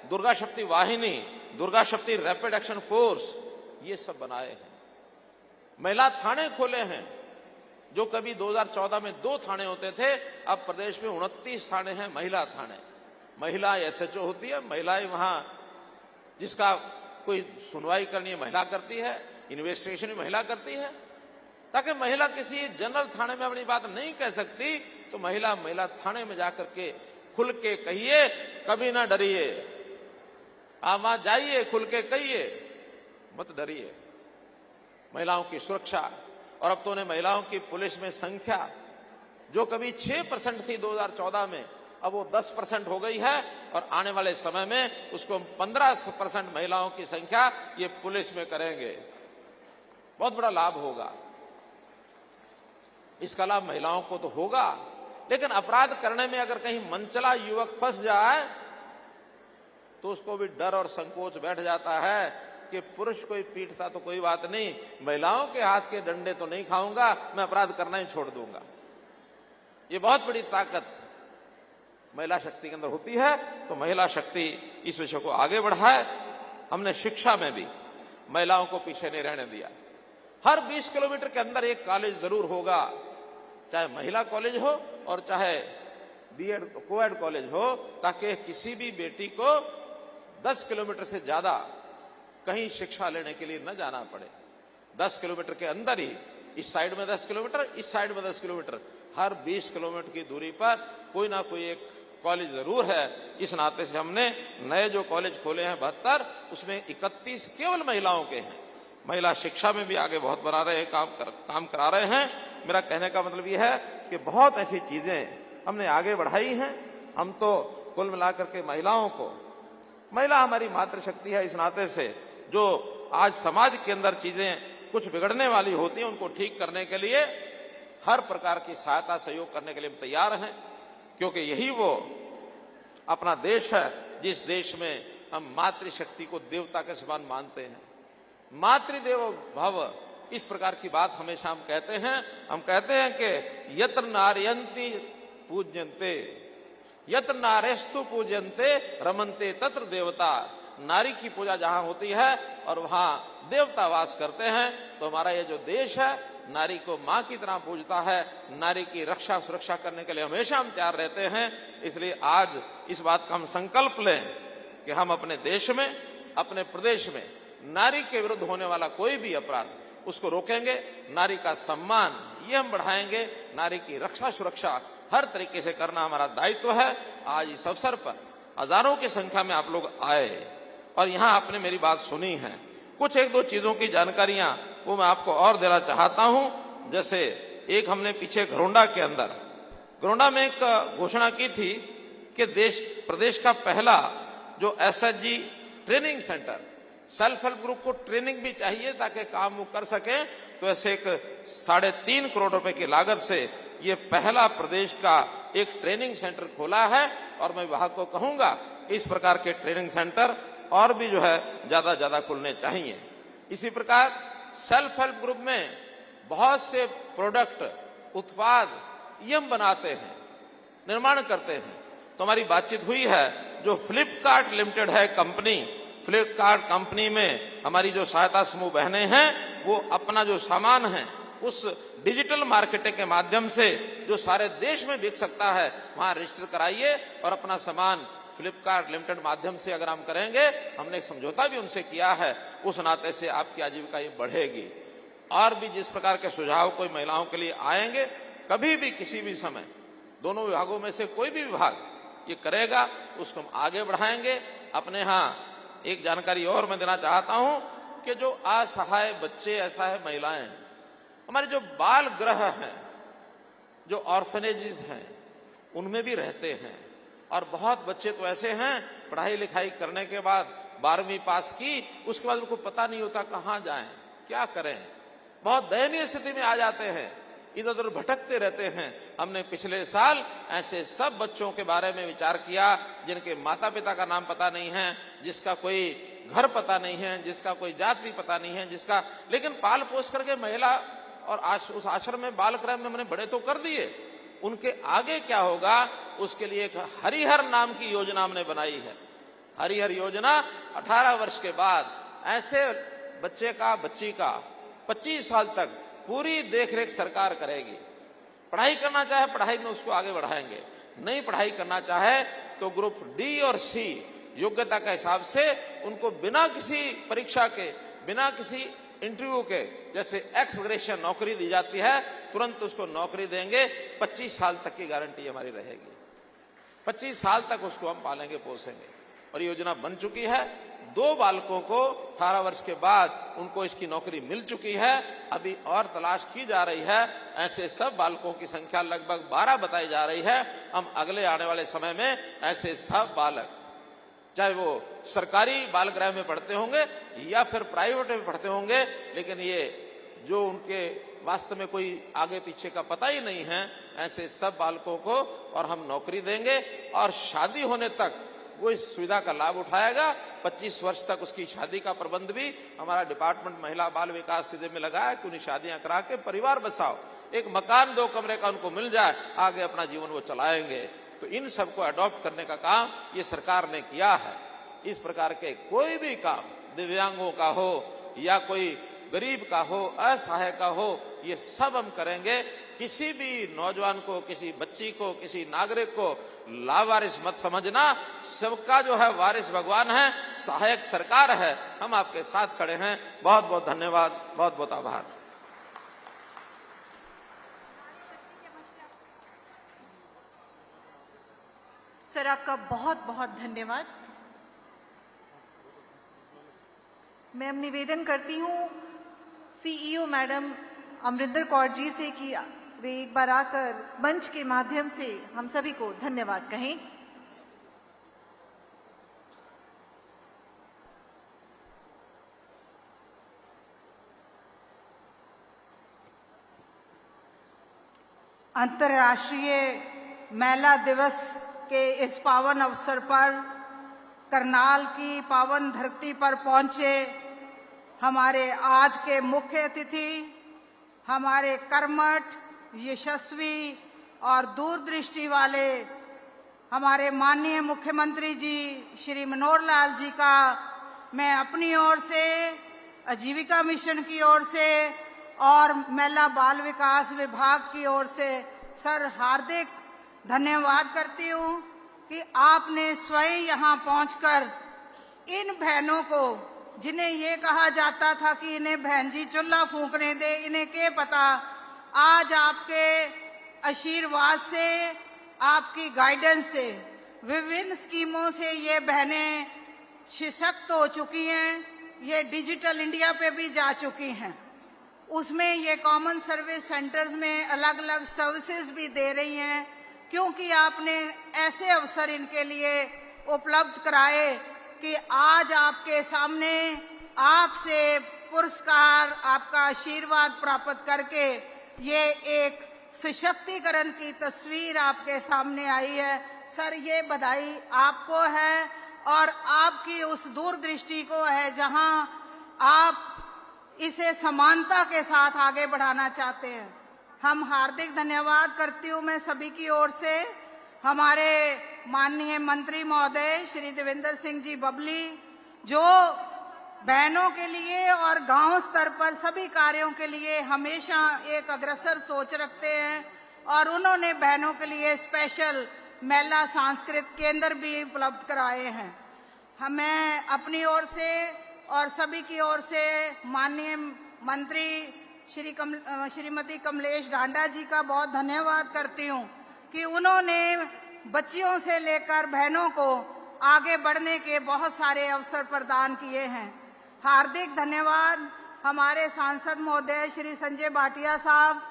दुर्गा शक्ति वाहिनी, दुर्गा शक्ति रैपिड एक्शन फोर्स ये सब बनाए हैं। महिला थाने खोले हैं, जो कभी 2014 में 2 थाने होते थे, अब प्रदेश में 29 थाने हैं महिला थाने। महिला SHO होती है, महिलाएं वहां जिसका कोई सुनवाई करनी है महिला करती है, इन्वेस्टिगेशन भी महिला करती है, ताकि महिला किसी जनरल थाने में अपनी बात नहीं कह सकती तो महिला थाने में जाकर के खुल के कहिए, कभी ना डरिए। आप वहां जाइए, खुल के कहिए, मत डरिए। महिलाओं की सुरक्षा, और अब तो उन्हें महिलाओं की पुलिस में संख्या जो कभी 6% थी 2014 में, अब वो 10% हो गई है, और आने वाले समय में उसको 15% महिलाओं की संख्या ये पुलिस में करेंगे। बहुत बड़ा लाभ होगा। इसका लाभ महिलाओं को तो होगा, लेकिन अपराध करने में अगर कहीं मनचला युवक फंस जाए तो उसको भी डर और संकोच बैठ जाता है कि पुरुष कोई पीटता तो कोई बात नहीं, महिलाओं के हाथ के डंडे तो नहीं खाऊंगा, मैं अपराध करना ही छोड़ दूंगा। ये बहुत बड़ी ताकत महिला शक्ति के अंदर होती है। तो महिला शक्ति इस विषय को आगे बढ़ाए। हमने शिक्षा में भी महिलाओं को पीछे नहीं रहने दिया। हर 20 किलोमीटर के अंदर एक कॉलेज जरूर होगा, चाहे महिला कॉलेज हो और चाहे बीएड कोएड कॉलेज हो, ताकि किसी भी बेटी को 10 किलोमीटर से ज्यादा कहीं शिक्षा लेने के लिए न जाना पड़े। 10 किलोमीटर के अंदर ही, इस साइड में 10 किलोमीटर, इस साइड में 10 किलोमीटर, हर 20 किलोमीटर की दूरी पर कोई ना कोई एक कॉलेज जरूर है। इस नाते से हमने नए जो कॉलेज खोले हैं 72, उसमें 31 केवल महिलाओं के हैं। महिला शिक्षा में भी आगे बहुत बढ़ा रहे हैं, काम करा रहे हैं। मेरा कहने का मतलब यह है कि बहुत ऐसी चीजें हमने आगे बढ़ाई हैं। हम तो कुल मिलाकर के महिलाओं को महिला हमारी मातृशक्ति है। इस नाते से जो आज समाज के अंदर चीजें कुछ बिगड़ने वाली होती हैं उनको ठीक करने के लिए हर प्रकार की सहायता सहयोग करने के लिए हम तैयार हैं, क्योंकि यही वो अपना देश है जिस देश में हम मातृशक्ति को देवता के समान मानते हैं। मातृदेवो भव, इस प्रकार की बात हमेशा हम कहते हैं। हम कहते हैं कि यत्र नारयन्ति पूज्यन्ते, यत्र नारेस्तु पूज्यन्ते रमन्ते तत्र देवता। नारी की पूजा जहां होती है और वहां देवता वास करते हैं। तो हमारा ये जो देश है नारी को मां की तरह पूजता है। नारी की रक्षा सुरक्षा करने के लिए हमेशा हम तैयार रहते हैं। इसलिए आज इस बात का हम संकल्प लें कि हम अपने देश में, अपने प्रदेश में नारी के विरुद्ध होने वाला कोई भी अपराध उसको रोकेंगे। नारी का सम्मान ये हम बढ़ाएंगे। नारी की रक्षा सुरक्षा हर तरीके से करना हमारा दायित्व है। आज इस अवसर पर हजारों की संख्या में आप लोग आए और यहाँ आपने मेरी बात सुनी है। कुछ एक दो चीजों की जानकारियां वो मैं आपको और देना चाहता हूं। जैसे एक हमने पीछे घरोंडा में एक घोषणा की थी कि प्रदेश का पहला जो SHG training centre, self help group को ट्रेनिंग भी चाहिए ताकि काम वो कर सके, तो ऐसे एक 3.5 करोड़ रुपए की लागत से ये पहला प्रदेश का एक ट्रेनिंग सेंटर खोला है। और मैं विभाग को कहूंगा इस प्रकार के ट्रेनिंग सेंटर और भी जो है ज्यादा खुलने चाहिए। इसी प्रकार सेल्फ हेल्प ग्रुप में बहुत से प्रोडक्ट, उत्पाद ये हम बनाते हैं, निर्माण करते हैं। तो हमारी बातचीत हुई है, जो फ्लिपकार्ट लिमिटेड है कंपनी, फ्लिपकार्ट कंपनी में हमारी जो सहायता समूह बहनें हैं वो अपना जो सामान है उस डिजिटल मार्केटिंग के माध्यम से जो सारे देश में बिक सकता है वहां रजिस्टर कराइए और अपना सामान फ्लिपकार्ट लिमिटेड माध्यम से अगर हम करेंगे, हमने एक समझौता भी उनसे किया है, उस नाते से आपकी आजीविका ये बढ़ेगी। और भी जिस प्रकार के सुझाव कोई महिलाओं के लिए आएंगे, कभी भी किसी भी समय दोनों विभागों में से कोई भी विभाग ये करेगा उसको हम आगे बढ़ाएंगे। अपने यहाँ एक जानकारी और मैं देना चाहता हूं कि जो असहाय बच्चे, असहाय महिलाएं, हमारे जो बाल गृह हैं, जो ऑर्फनेजेस हैं, उनमें भी रहते हैं। और बहुत बच्चे तो ऐसे हैं पढ़ाई लिखाई करने के बाद 12वीं पास की, उसके बाद उनको पता नहीं होता कहाँ जाएं, क्या करें, बहुत दयनीय स्थिति में आ जाते हैं, इधर उधर भटकते रहते हैं। हमने पिछले साल ऐसे सब बच्चों के बारे में विचार किया जिनके माता पिता का नाम पता नहीं है, जिसका कोई घर पता नहीं है, जिसका कोई जाति पता नहीं है, जिसका लेकिन पाल पोस करके महिला और उस आश्रम में बाल गृह में हमने बड़े तो कर दिए। उनके आगे क्या होगा उसके लिए एक हरिहर नाम की योजना हमने बनाई है। हरिहर योजना 18 वर्ष के बाद ऐसे बच्चे का, बच्ची का 25 साल तक पूरी देखरेख सरकार करेगी। पढ़ाई करना चाहे पढ़ाई में उसको आगे बढ़ाएंगे, नहीं पढ़ाई करना चाहे तो ग्रुप डी और सी योग्यता के हिसाब से उनको बिना किसी परीक्षा के, बिना किसी इंटरव्यू के, जैसे एक्स ग्रेशिया नौकरी दी जाती है, तुरंत उसको नौकरी देंगे। 25 साल तक की गारंटी हमारी रहेगी। 25 साल तक उसको हम पालेंगे, पोसेंगे। और योजना बन चुकी है। 2 बालकों को 18 वर्ष के बाद उनको इसकी नौकरी मिल चुकी है, अभी और तलाश की जा रही है। ऐसे सब बालकों की संख्या लगभग 12 बताई जा रही है। हम अगले आने वाले समय में ऐसे सब बालक, चाहे वो सरकारी बाल गृह में पढ़ते होंगे या फिर प्राइवेट में पढ़ते होंगे, लेकिन ये जो उनके वास्तव में कोई आगे पीछे का पता ही नहीं है, ऐसे सब बालकों को और हम नौकरी देंगे। और शादी होने तक वो इस सुविधा का लाभ उठाएगा। 25 वर्ष तक उसकी शादी का प्रबंध भी हमारा डिपार्टमेंट महिला बाल विकास के जिम्मे लगा है कि उन्हें शादियां करा के परिवार बसाओ, एक मकान 2 कमरे का उनको मिल जाए, आगे अपना जीवन वो चलाएंगे। तो इन सबको अडॉप्ट करने का काम ये सरकार ने किया है। इस प्रकार के कोई भी काम दिव्यांगों का हो या कोई गरीब का हो, असहाय का हो, ये सब हम करेंगे। किसी भी नौजवान को, किसी बच्ची को, किसी नागरिक को लावारिस मत समझना। सबका जो है वारिस भगवान है, सहायक सरकार है। हम आपके साथ खड़े हैं। बहुत बहुत धन्यवाद, बहुत बहुत आभार। सर, आपका बहुत बहुत धन्यवाद। मैं निवेदन करती हूँ सीईओ मैडम अमरिंदर कौर जी से कि वे एक बार आकर मंच के माध्यम से हम सभी को धन्यवाद कहें। अंतर्राष्ट्रीय महिला दिवस के इस पावन अवसर पर करनाल की पावन धरती पर पहुंचे हमारे आज के मुख्य अतिथि, हमारे कर्मठ, यशस्वी और दूरदृष्टि वाले हमारे माननीय मुख्यमंत्री जी श्री मनोहर लाल जी का मैं अपनी ओर से, आजीविका मिशन की ओर से और महिला बाल विकास विभाग की ओर से सर हार्दिक धन्यवाद करती हूँ कि आपने स्वयं यहाँ पहुंचकर इन बहनों को, जिन्हें ये कहा जाता था कि इन्हें बहन जी चूल्हा फूंकने दे, इन्हें क्या पता, आज आपके आशीर्वाद से, आपकी गाइडेंस से, विभिन्न स्कीमों से ये बहनें सशक्त हो चुकी हैं। ये डिजिटल इंडिया पे भी जा चुकी हैं। उसमें ये कॉमन सर्विस सेंटर्स में अलग अलग सर्विसेज भी दे रही हैं, क्योंकि आपने ऐसे अवसर इनके लिए उपलब्ध कराए कि आज आपके सामने आपसे पुरस्कार, आपका आशीर्वाद प्राप्त करके ये एक सशक्तिकरण की तस्वीर आपके सामने आई है। सर, ये बधाई आपको है और आपकी उस दूरदृष्टि को है जहां आप इसे समानता के साथ आगे बढ़ाना चाहते हैं। हम हार्दिक धन्यवाद करती हूँ मैं सभी की ओर से। हमारे माननीय मंत्री महोदय श्री देवेंद्र सिंह जी बबली, जो बहनों के लिए और गांव स्तर पर सभी कार्यों के लिए हमेशा एक अग्रसर सोच रखते हैं, और उन्होंने बहनों के लिए स्पेशल महिला सांस्कृतिक केंद्र भी उपलब्ध कराए हैं। हमें अपनी ओर से और सभी की ओर से माननीय मंत्री श्रीमती कमलेश ढांडा जी का बहुत धन्यवाद करती हूँ कि उन्होंने बच्चियों से लेकर बहनों को आगे बढ़ने के बहुत सारे अवसर प्रदान किए हैं। हार्दिक धन्यवाद हमारे सांसद महोदय श्री संजय भाटिया साहब,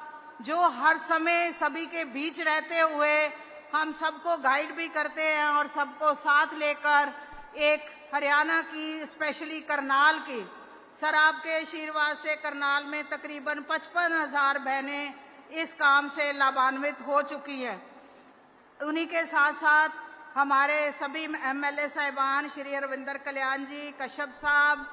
जो हर समय सभी के बीच रहते हुए हम सबको गाइड भी करते हैं और सबको साथ लेकर एक हरियाणा की, स्पेशली करनाल की, सर आपके आशीर्वाद से करनाल में तकरीबन 55,000 बहनें इस काम से लाभान्वित हो चुकी हैं। उन्हीं के साथ साथ हमारे सभी MLA साहिबान श्री अरविंदर कल्याण जी, कश्यप साहब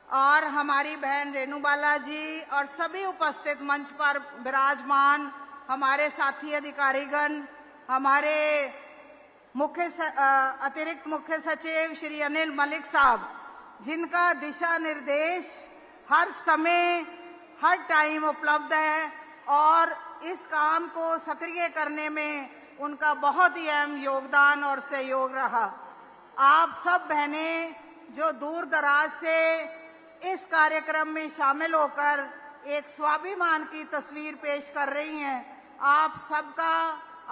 और हमारी बहन रेणु बाला जी और सभी उपस्थित मंच पर विराजमान हमारे साथी अधिकारीगण, हमारे अतिरिक्त मुख्य सचिव श्री अनिल मलिक साहब, जिनका दिशा निर्देश हर समय हर टाइम उपलब्ध है और इस काम को सक्रिय करने में उनका बहुत ही अहम योगदान और सहयोग रहा। आप सब बहनें जो दूर दराज से इस कार्यक्रम में शामिल होकर एक स्वाभिमान की तस्वीर पेश कर रही हैं, आप सबका,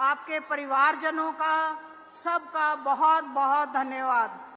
आपके परिवारजनों का, सबका बहुत बहुत धन्यवाद।